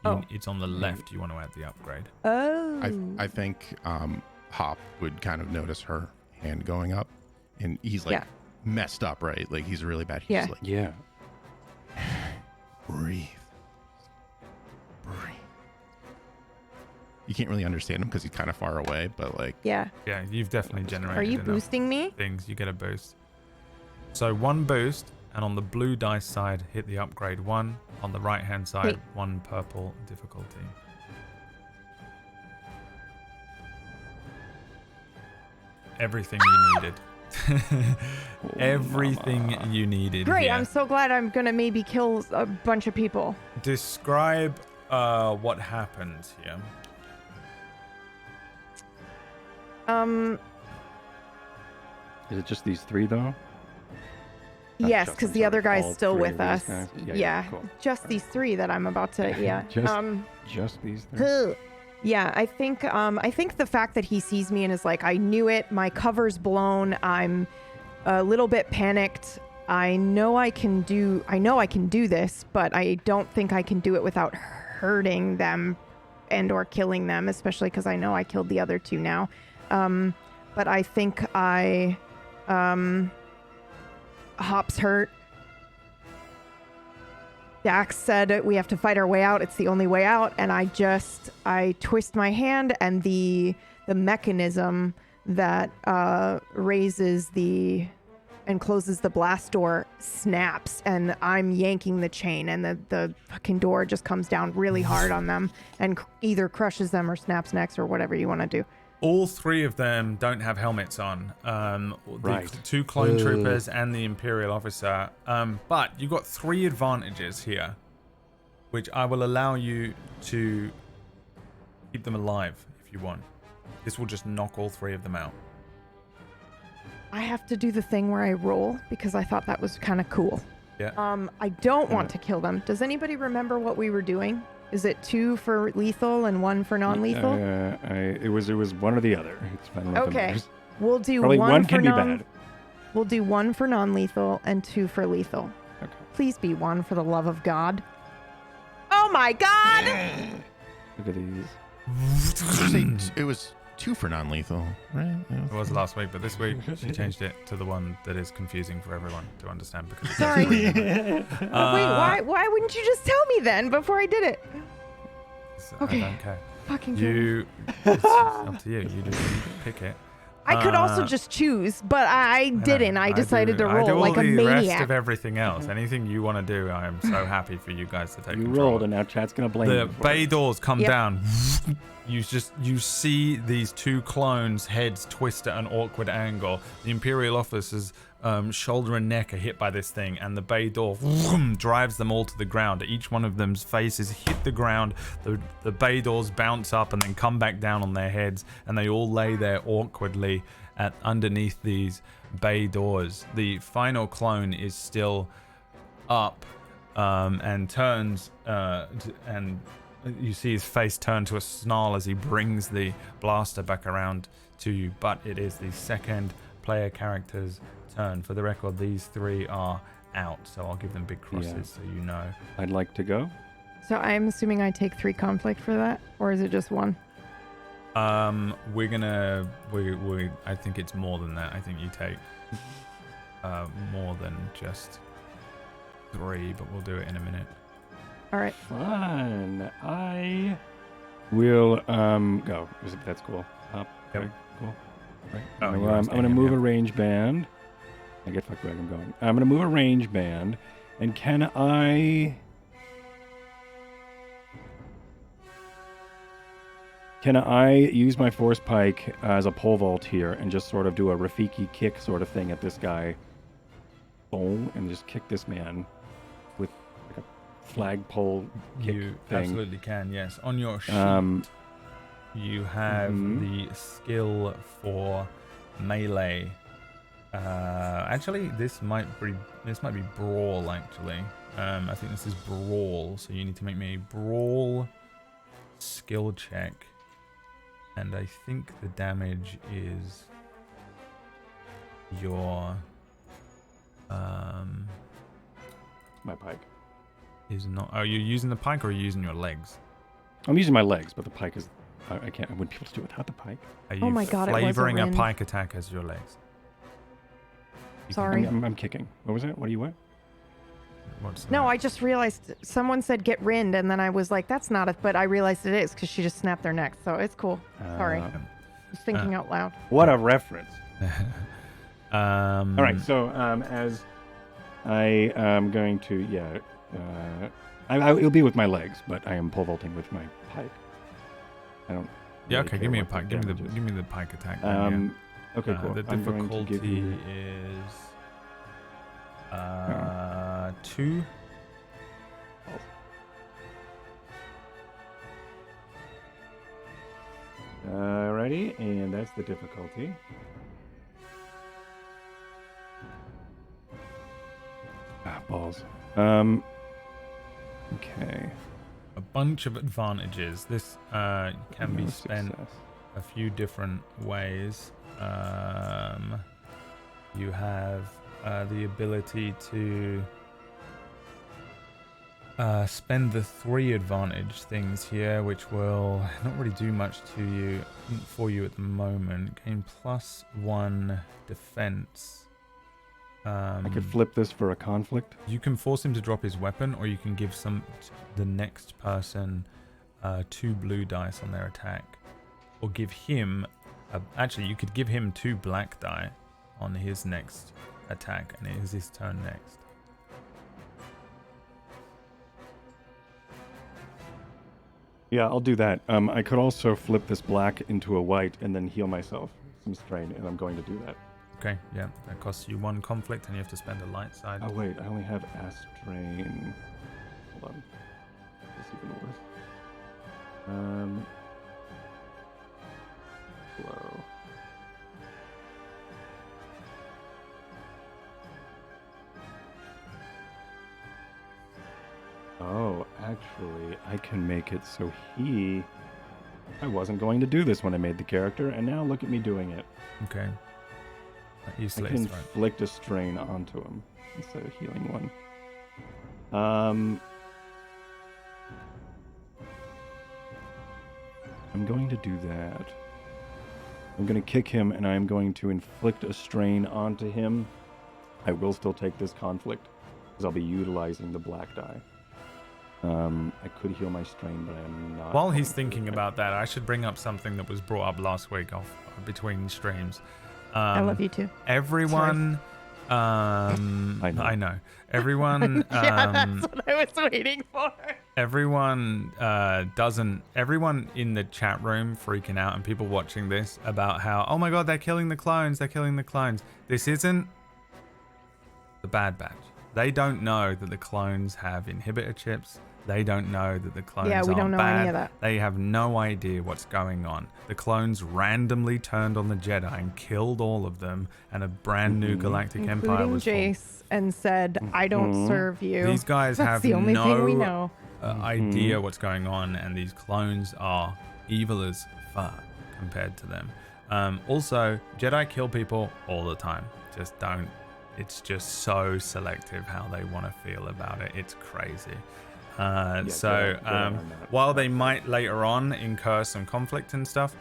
Oh. It's on the left. You want to add the upgrade. Oh. I think Hop would kind of notice her hand going up, and he's like Yeah. messed up, right? Like he's really bad. He's Yeah. like, Yeah. breathe. You can't really understand him because he's kind of far away, but like, Yeah. Yeah, you've definitely generated Are you enough boosting me? things. You get a boost. So 1 boost, and on the blue dice side, hit the upgrade 1. On the right hand side, Hey. 1 purple difficulty. Everything you needed. Everything you needed. Great. here. I'm so glad I'm going to maybe kill a bunch of people. Describe what happened here. Is it just these 3 though? Yes, just because them, the sorry, other guy's all still three with of these us. guys? Yeah, Cool. just these three that I'm about to. Yeah. Just these three. Yeah, I think the fact that he sees me and is like, I knew it. My cover's blown. I'm a little bit panicked. I know I can do this, but I don't think I can do it without hurting them and or killing them, especially because I know I killed the other two now. But I think Hop's hurt. Dax said we have to fight our way out. It's the only way out. And I twist my hand, and the mechanism that raises and closes the blast door snaps, and I'm yanking the chain, and the fucking door just comes down really hard on them and either crushes them or snaps necks or whatever you want to do. All three of them don't have helmets on. Right. The two clone troopers and the Imperial officer. But you got 3 advantages here, which I will allow you to keep them alive if you want. This will just knock all 3 of them out. I have to do the thing where I roll because I thought that was kind of cool. Yeah. I don't want to kill them. Does anybody remember what we were doing? Is it 2 for lethal and 1 for non-lethal? It was one or the other. It's fine. Okay. We'll do Probably one for can be bad. We'll do 1 for non-lethal and 2 for lethal. Okay. Please be 1 for the love of God. Oh my God! Look at these. It was 2 for non-lethal, right? It was last week, but this week she changed it to the one that is confusing for everyone to understand. Because it's Sorry. Wait, Why wouldn't you just tell me then before I did it? Okay. I don't care. Fucking It's up to you. You just pick it. I could also just choose, but I didn't. I decided to roll like a I do all the rest maniac. of everything else. Anything you want to do, I am so happy for you guys to take You control. rolled, and now chat's gonna blame The you. for bay it. doors come down. You see these 2 clones' heads twist at an awkward angle. The Imperial officers' shoulder and neck are hit by this thing, and the bay door drives them all to the ground. Each one of them's faces hit the ground. The bay doors bounce up and then come back down on their heads, and they all lay there awkwardly underneath these bay doors. The final clone is still up and turns and you see his face turn to a snarl as he brings the blaster back around to you, but it is the second player character's turn. For the record, these 3 are out, so I'll give them big crosses so you know. I'd like to go. So I'm assuming I take 3 conflict for that, or is it just 1? We're gonna I think it's more than that. I think you take more than just 3, but we'll do it in a minute. All right. Fun. I will go. That's cool. Up. Yep. Okay, cool. Right. I'm gonna move a range band. I get fucked where I'm going. I'm gonna move a range band, and can I use my force pike as a pole vault here and just sort of do a Rafiki kick sort of thing at this guy? Boom, and just kick this man with like a flagpole kick You thing. absolutely can, yes. On your sheet, you have the skill for melee. Actually, this might be brawl. Actually, I think this is brawl. So you need to make me a brawl skill check, and I think the damage is your My pike. is not. Oh, you're using the pike or are you using your legs? I'm using my legs, but the pike is. I wouldn't be able to do it without the pike. Are Oh you my God, it was a flavoring a Rin. pike attack as your legs? You can- Sorry. I'm kicking. What was it? What do you want? What's No, that? I just realized someone said get rinned, and then I was like, that's not it, but I realized it is because she just snapped their neck, so it's cool. Sorry. I was thinking out loud. What a reference. All All right, so as I am going to, it'll be with my legs, but I am pole vaulting with my pike. I don't. Yeah, really okay. care Give me a what the pike. Give damage is. me the pike attack. then, Okay, cool. The I'm going to give difficulty you. is 2. Alrighty, and that's the difficulty. balls. Okay. A bunch of advantages. This can be spent a few different ways. You have the ability to spend the 3 advantage things here, which will not really do much to you for you at the moment. Gain +1 defense. I could flip this for a conflict. You can force him to drop his weapon, or you can give the next person 2 blue dice on their attack, or give him actually you could give him 2 black die on his next attack, and it is his turn next. Yeah, I'll do that. I could also flip this black into a white and then heal myself some strain, and I'm going to do that. Okay, yeah, that costs you 1 conflict, and you have to spend a light side. Oh wait, I only have strain. Hold on. This is even worse. Flow. Oh, actually, I can make it so I wasn't going to do this when I made the character, and now look at me doing it. Okay. I can inflict a strain onto him instead of healing one. I'm going to do that. I'm going to kick him, and I'm going to inflict a strain onto him. I will still take this conflict, because I'll be utilizing the black die. I could heal my strain, but I'm not. While he's thinking about that, I should bring up something that was brought up last week between streams. I love you too. Everyone, I know. Everyone, yeah, that's what I was waiting for. Everyone everyone in the chat room freaking out, and people watching this about how, oh my god, they're killing the clones. This isn't the Bad Batch. They don't know that the clones have inhibitor chips. They don't know that the clones we don't know bad. any of that. They have no idea what's going on. The clones randomly turned on the Jedi and killed all of them, and a brand new Galactic Empire was formed. Jace, and said, I don't serve you. These guys That's have the only thing we know. idea what's going on, and these clones are evil as fuck compared to them. Also, Jedi kill people all the time. Just don't. It's just so selective how they want to feel about it. It's crazy. While they might later on incur some conflict and stuff,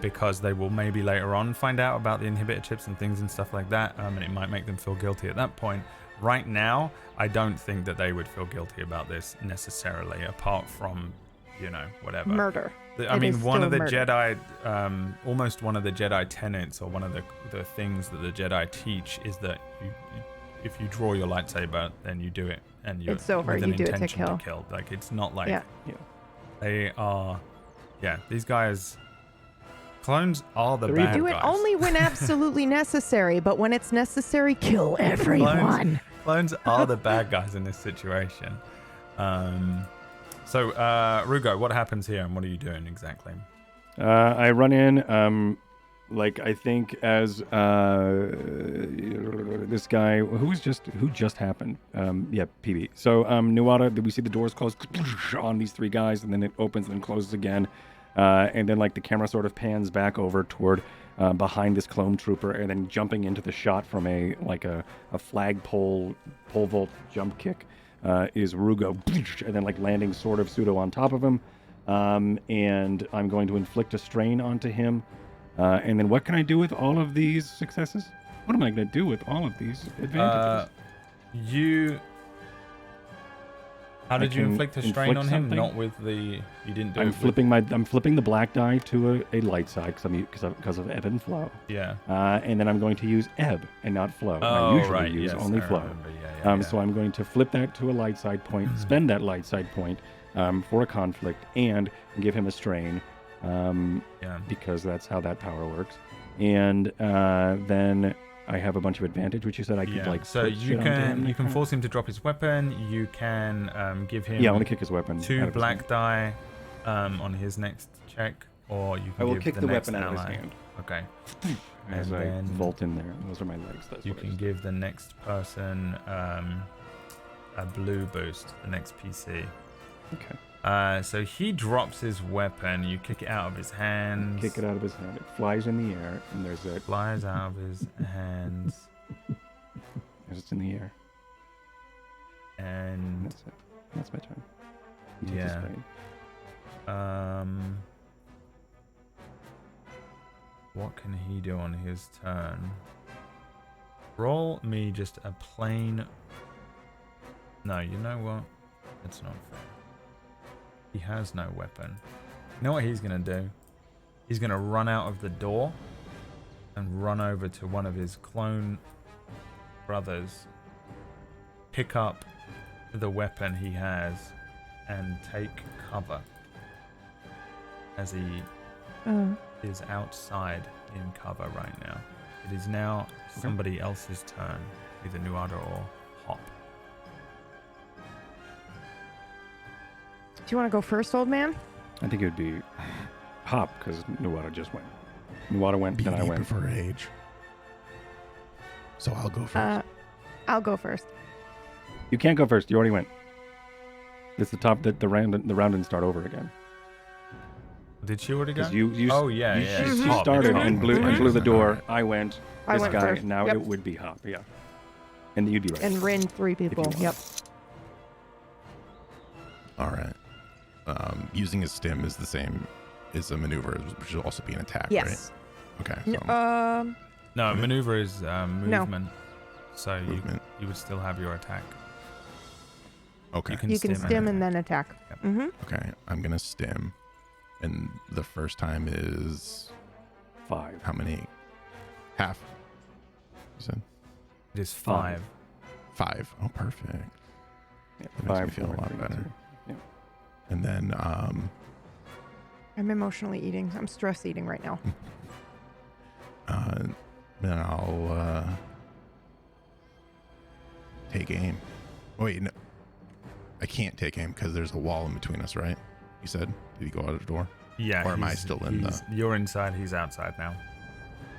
because they will maybe later on find out about the inhibitor chips and things and stuff like that, and it might make them feel guilty at that point. Right now, I don't think that they would feel guilty about this necessarily, apart from, whatever. Murder. One of the Jedi, almost one of the Jedi tenets, or one of the things that the Jedi teach, is that if you draw your lightsaber, then you do it, and it's over. With an you do intention it to kill. Like, it's not like they are. Yeah, these guys. Clones are the bad guys. Do it only when absolutely necessary, but when it's necessary, kill everyone. Clones are the bad guys in this situation. So, Rugo, what happens here, and what are you doing exactly? I run in, I think as this guy who just happened. PB. So, Nuada, we see the doors close on these 3 guys, and then it opens and then closes again. And then, the camera sort of pans back over toward behind this clone trooper, and then jumping into the shot from a flagpole pole vault jump kick. Is Rugo, and then landing sort of pseudo on top of him, and I'm going to inflict a strain onto him, and then what can I do with all of these successes? What am I going to do with all of these advantages? How did you inflict a strain on him? Not with the. You didn't do. I'm flipping the black die to a light side because of ebb and flow. Yeah. And then I'm going to use ebb and not flow. Oh, I usually use only flow. So I'm going to flip that to a light side point, spend that light side point for a conflict, and give him a strain. Because that's how that power works. And then I have a bunch of advantage, which you said I could So you can force him to drop his weapon. You can give him. I want to kick his weapon. 2 black die on his next check, or you can. I will kick the weapon out of his hand. Okay. As I vault in there. Those are my legs. You can give the next person a blue boost, the next PC. Okay. So he drops his weapon. You kick it out of his hands. Kick it out of his hand. It flies in the air, and there's a... Flies out of his hands. It's in the air. And That's it. That's my turn. He takes a yeah. spade. What can he do on his turn? Roll me just a plain... No, you know what? That's not fair. He has no weapon. You know what he's going to do? He's going to run out of the door and run over to one of his clone brothers, pick up the weapon he has, and take cover as he is outside in cover right now. It is now somebody else's turn, either Nuada or Hop. Do you want to go first, old man? I think it would be Hop, because Nuada just went. Nuada went, then I Beauty went. prefer age. So I'll go first. I'll go first. You can't go first. You already went. It's the top. The round didn't start over again. Did she already go? Because you. Oh yeah, yeah. You it's Hop, started it's Hop. and blew the door. I went. I This went guy. first. Now Yep. it would be Hop. Yeah. And you'd be right. And Rin, 3 people. want. Yep. All right. Using a stim is the same as a maneuver, which should also be an attack, Yes. right? Okay. So No, maneuver is movement. So movement. you would still have your attack. Okay. You can stim and then attack. Yep. Mm-hmm. Okay. I'm gonna stim, and the first time is 5. how many? Half. You said It is 5. 5. Oh, perfect. Yeah, That makes me 5 feel a for lot you better. too. Yeah. And then I'm emotionally eating. I'm stress eating right now. then I'll take aim. Wait, no. I can't take aim because there's a wall in between us, right? You said? Did he go out of the door? Yeah. Or am I still in the... You're inside, he's outside now.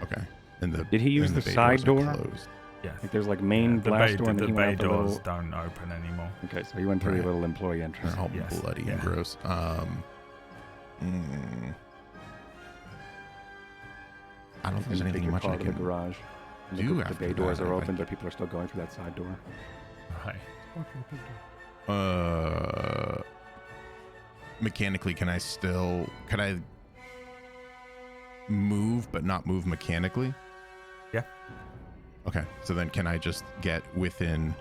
Okay. And the Did he use and the bay side doors door? are closed. Yeah. Like there's like main the blast bay, door and the then he bay went out the doors little... don't open anymore. Okay, so he went through Right. the little employee entrance. They're all Yes, bloody yeah. and gross. I don't think there's And take anything your much car I to can the garage. And do the after bay doors that, are if I open, but people are still going through that side door. Right. Mechanically, can I move but not move mechanically? Yeah. Okay, so then can I just get within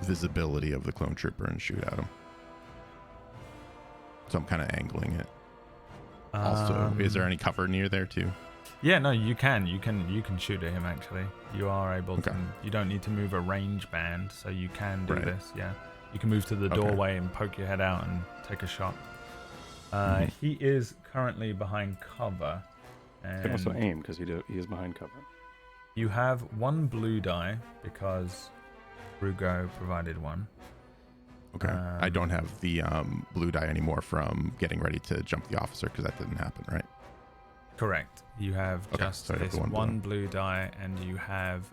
visibility of the clone trooper and shoot at him? So I'm kind of angling it. Also, is there any cover near there too? Yeah, no, you can shoot at him actually. You are able to. Okay. You don't need to move a range band, so you can do Right. this. Yeah, you can move to the Okay. doorway and poke your head out and take a shot. He is currently behind cover. You can also And aim because he is behind cover. you have 1 blue die because Rugo provided one. Okay. I don't have the blue die anymore from getting ready to jump the officer because that didn't happen, right? Correct. You have Okay, just so I have this the one blue die, and you have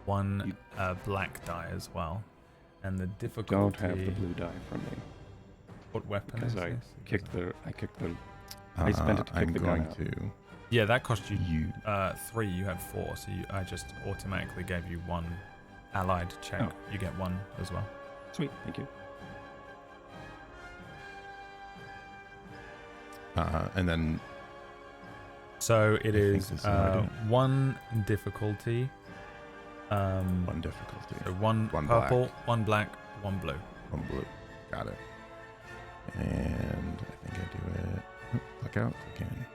one black die as well. And the difficulty. Don't have the blue die from me What weapon because is I this? kicked the. I spent it to pick I'm the gun going out. to. Yeah, that cost you You 3. You had 4, so I just automatically gave you 1 allied check. Oh. You get 1 as well. Sweet, thank you. and then So it I think is this is how I do 1 difficulty. one difficulty. So 1 One purple, black. 1 black, 1 blue. One blue. Got it. And I think I do it. Look out again.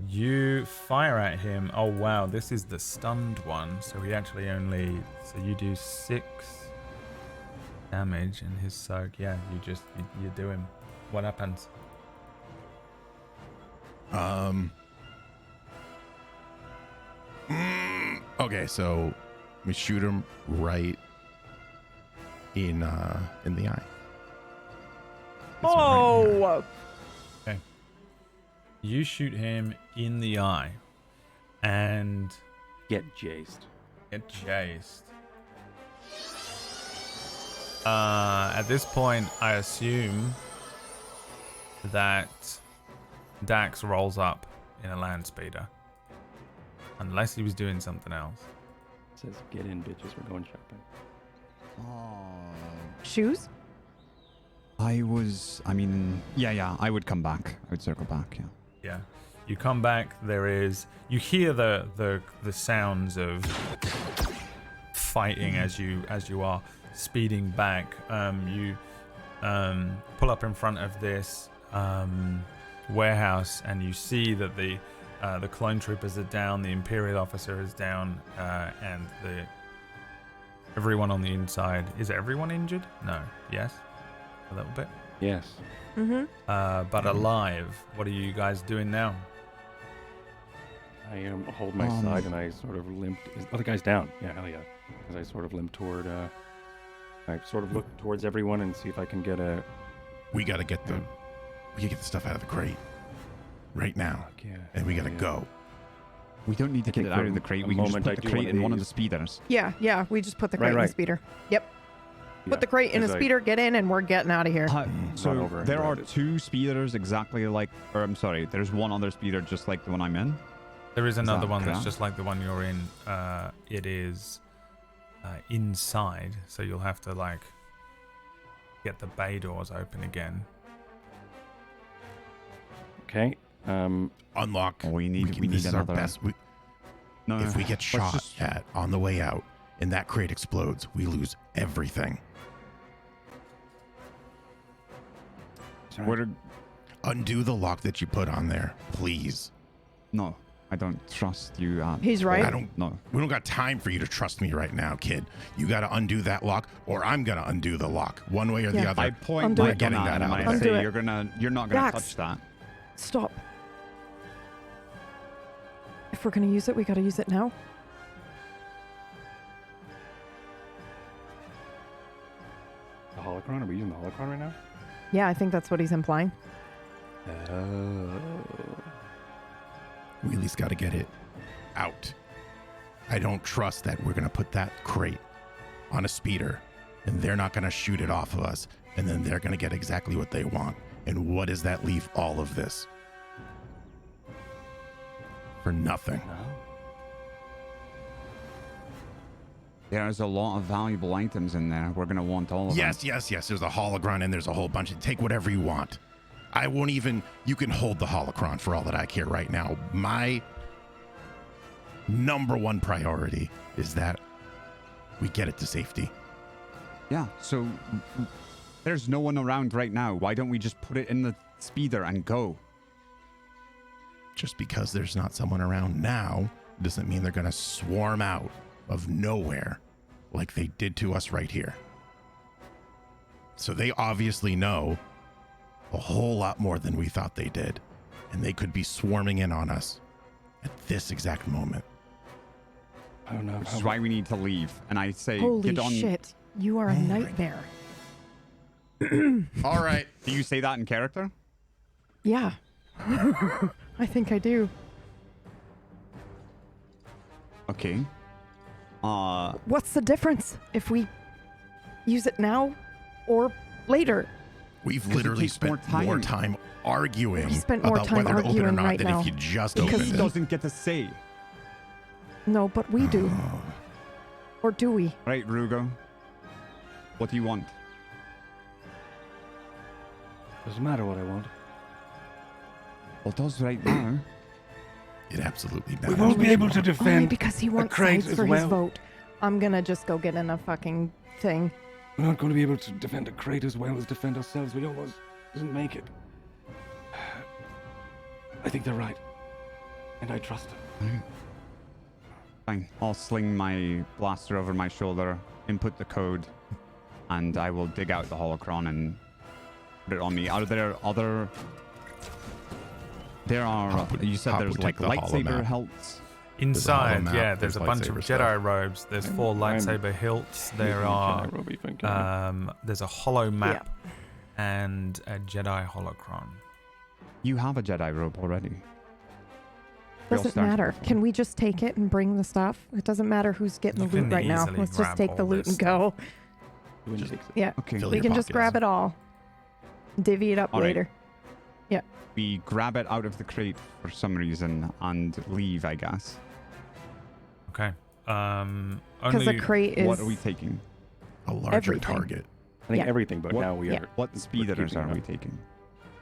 You fire at him. Oh wow, this is the stunned one. So he actually only. So you do 6 damage in his soak. Yeah, you do him. What happens? Okay, so we shoot him right in the eye. Hits him right in the eye. Oh! You shoot him in the eye. and Get jaced. get chased. At this point, I assume that Dax rolls up in a land speeder. Unless he was doing something else. It says, get in, bitches. We're going shopping. Shoes? I would come back. I would circle back, yeah. Yeah. You come back, you hear the sounds of fighting as you are speeding back. You pull up in front of this warehouse, and you see that the clone troopers are down, the Imperial officer is down, and everyone on the inside. Is everyone injured? No. Yes? A little bit? Yes. Mm-hmm. But alive. What are you guys doing now? I hold my side and I sort of limp. Oh, the guy's down. Yeah, hell yeah. As I sort of limp toward. I sort of look towards everyone and see if I can get a. We gotta get the stuff out of the crate right now, and we gotta go. We don't need to get it out of the crate. We can just put the crate in one of the speeders. Yeah. We just put the crate in the speeder. Yep. Put the crate in a speeder, get in, and we're getting out of here. So there are two speeders there's one other speeder just like the one I'm in. There is another one that's just like the one you're in. It is inside, so you'll have to get the bay doors open again. Okay. Unlock. We need this is another. Our best. If we get shot at on the way out and that crate explodes, we lose everything. Undo the lock that you put on there, please. No, I don't trust you. He's right. No. We don't got time for you to trust me right now, kid. You got to undo that lock, or I'm gonna undo the lock, one way or the other. I point my gun at him and I say, you're not gonna Dax, touch that. Stop. If we're gonna use it, we gotta use it now. The holocron? Are we using the holocron right now? Yeah, I think that's what he's implying. Oh. We at least got to get it out. I don't trust that we're going to put that crate on a speeder and they're not going to shoot it off of us, and then they're going to get exactly what they want. And what does that leave all of this? For nothing. No. There's a lot of valuable items in there. We're going to want all of them. Yes. There's a holocron and there's a whole bunch. Take whatever you want. I won't even... You can hold the holocron for all that I care right now. My number one priority is that we get it to safety. Yeah, so there's no one around right now. Why don't we just put it in the speeder and go? Just because there's not someone around now doesn't mean they're going to swarm out of nowhere like they did to us right here. So they obviously know a whole lot more than we thought they did, and they could be swarming in on us at this exact moment. I don't know. Which is why we need to leave. And I say, holy get on. Shit, you are a nightmare. All right. Do you say that in character? Yeah. I think I do. Okay. What's the difference if we use it now or later? We've literally spent more time arguing about whether to open or not right than now. if you just Because opened he it. doesn't get to say. No, but we do. Or do we? Right, Rugo. What do you want? Doesn't matter what I want. Well, it does right now. It absolutely We matters. won't be able to Only defend because he wants crate sides as for his well. vote. I'm gonna just go get in a fucking thing. We're not going to be able to defend a crate as well as defend ourselves. We almost didn't make it. I think they're right. And I trust them. Fine. I'll sling my blaster over my shoulder, input the code, and I will dig out the holocron and put it on me. Are there other... There are... You said there's like lightsaber hilts. Inside, there's a bunch of Jedi robes. There's 4 lightsaber hilts. There are... there's a hollow map and a Jedi holocron. You have a Jedi robe already. Doesn't matter. Can we just take it and bring the stuff? It doesn't matter who's getting the loot right now. Let's just take the loot and go. Yeah. Okay. We can just grab it all. Divvy it up later. Yeah. We grab it out of the crate for some reason and leave, I guess. Okay. Because the crate is... What are we taking? A larger target. I think everything, but now we are... What speeders are we taking?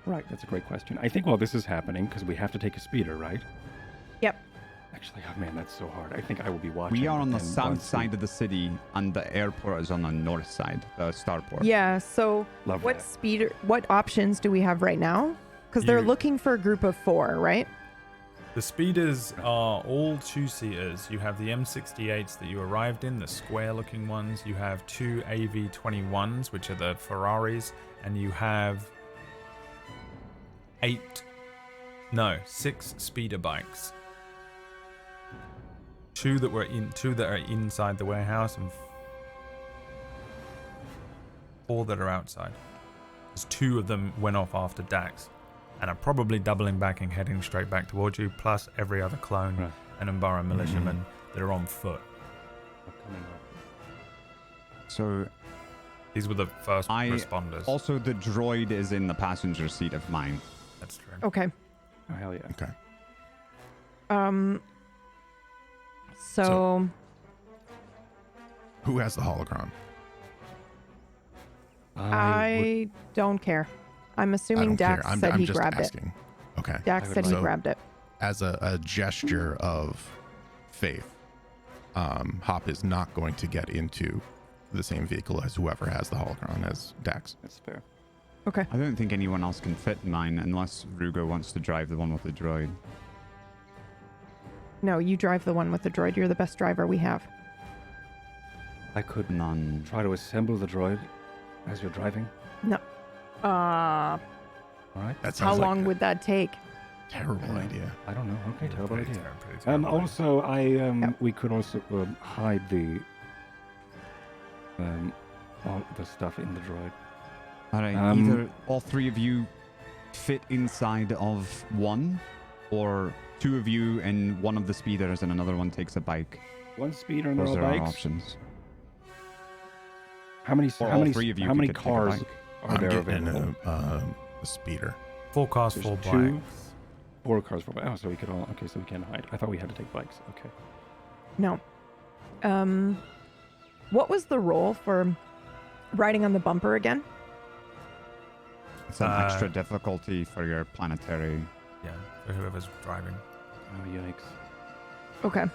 Right, that's a great question. I think while this is happening, because we have to take a speeder, right? Yep. Actually, oh man, that's so hard. I think I will be watching. We are on the south side of the city, and the airport is on the north side, the starport. Yeah, so what options do we have right now? Because they're looking for a group of 4, right? The speeders are all 2-seaters. You have the M68s that you arrived in, the square-looking ones. You have 2 AV21s, which are the Ferraris, and you have 6 speeder bikes. 2 that are inside the warehouse, and 4 that are outside. Because 2 of them went off after Dax, and are probably doubling back and heading straight back towards you, plus every other clone and Umbara militiamen that are on foot. So these were the first responders. Also, the droid is in the passenger seat of mine. That's true. Okay. Oh, hell yeah. Okay. So who has the holocron? I don't care. I'm assuming Dax said he grabbed it. Okay. Dax said he grabbed it. As a gesture of faith, Hop is not going to get into the same vehicle as whoever has the holocron as Dax. That's fair. Okay. I don't think anyone else can fit in mine unless Rugo wants to drive the one with the droid. No, you drive the one with the droid. You're the best driver we have. I could None. try to assemble the droid as you're driving. No. All right. That sounds How like long would that take? Terrible idea. I don't know. Okay, terrible idea. Terrible Also, we could also hide the all the stuff in the droid. All right. Either all 3 of you fit inside of one, or 2 of you in one of the speeders and another one takes a bike. One speeder and all Those are bikes. our options. How many 3 of you how many could take a cars bike. are there getting available? a speeder. 4 cars, There's 4 2, bikes. 4 cars, 4 bikes. Oh, so we could all. Okay, so we can hide. I thought we had to take bikes. Okay. No. What was the role for riding on the bumper again? It's an extra difficulty for your planetary. Yeah, for whoever's driving. Oh, yikes. Okay.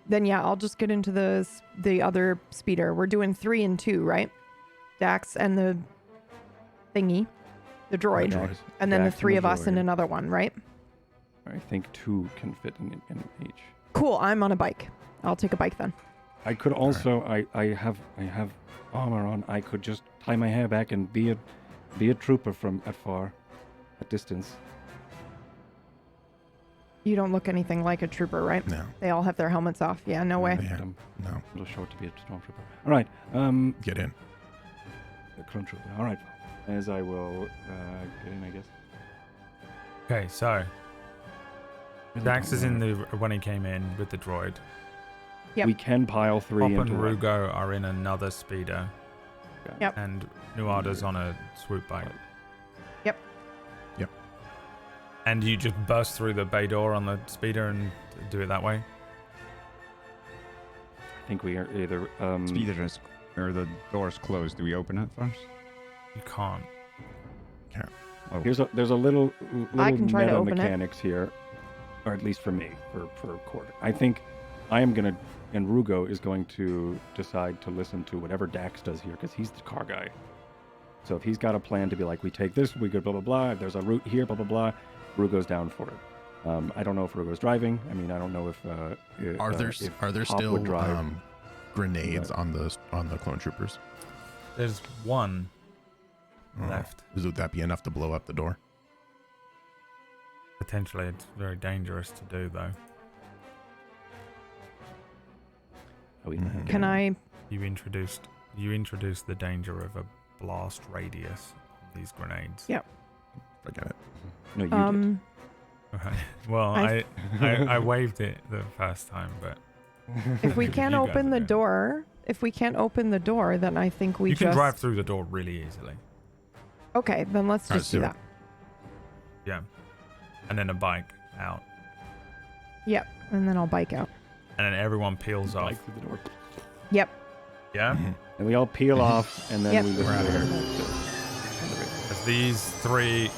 Then yeah, I'll just get into the other speeder. We're doing 3 and 2, right? Dax and the thingy, the droid, and then Dax the 3 of us in droid. another one, right? I think 2 can fit in each. Cool. I'm on a bike. I'll take a bike then. I could also. I have armor on. I could just tie my hair back and be a trooper from at distance. You don't look anything like a trooper, right? No. They all have their helmets off. Yeah, no way. Yeah. I'm No. a little short to be a stormtrooper. All right. Get in. A clone trooper. All right. As I will get in, I guess. Okay, so Dax is in when he came in with the droid. Yep. We can pile 3 Pop into and one. Rugo are in another speeder. Yep. And Nuada's on a swoop bike. Yep. Yep. And you just burst through the bay door on the speeder and do it that way? I think we are either Speeder is, or the door's closed. Do we open it first? You can't. Oh. there's a little I can try to meta open it. mechanics here, or at least for me, for quarter. I think I am gonna, and Rugo is going to decide to listen to whatever Dax does here because he's the car guy. So if he's got a plan to be like, we take this, we go blah blah blah. If there's a route here, blah blah blah. Rugo's down for it. I don't know if Rugo's driving. I mean, I don't know if Are there if still Hop would drive. grenades on the clone troopers? There's one Oh. left. Would that be enough to blow up the door? Potentially, it's very dangerous to do, though. Can I? You introduced the danger of a blast radius on these grenades. Yep. Forget it. No, you did. Right. Well, I waved it the first time, but If we can't You guys open are the good. door, then I think we you just... can drive through the door really easily. Okay, then let's Alright, just do so- that. Yeah, and then a bike out, Yep, and then I'll bike out. and then everyone peels off. Like through the door. Yep. Yeah, And we all peel off, and then Yep. we We're outta here. as these three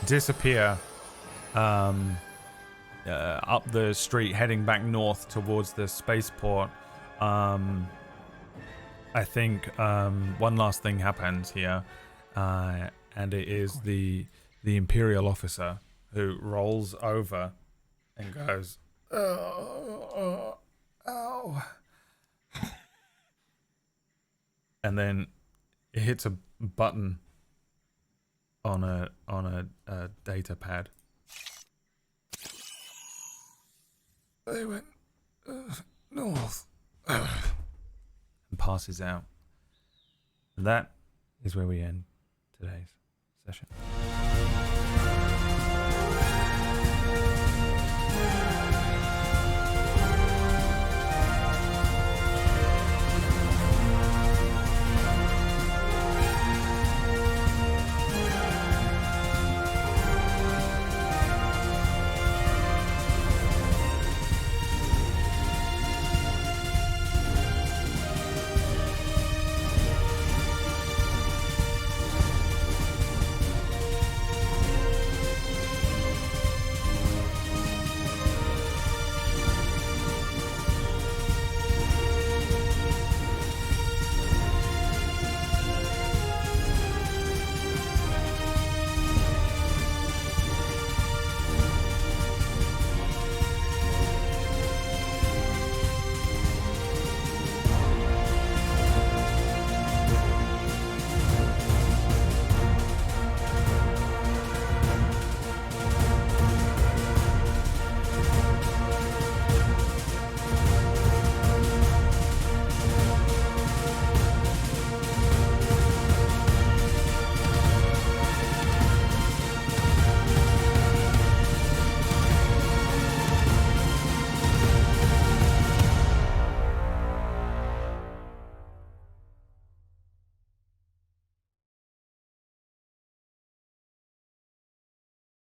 disappear up the street, heading back north towards the spaceport. I think one last thing happens here, and it is the Imperial officer who rolls over and goes, "Oh, ow," and then it hits a button on a data pad. They went north. And passes out. And that is where we end today's session.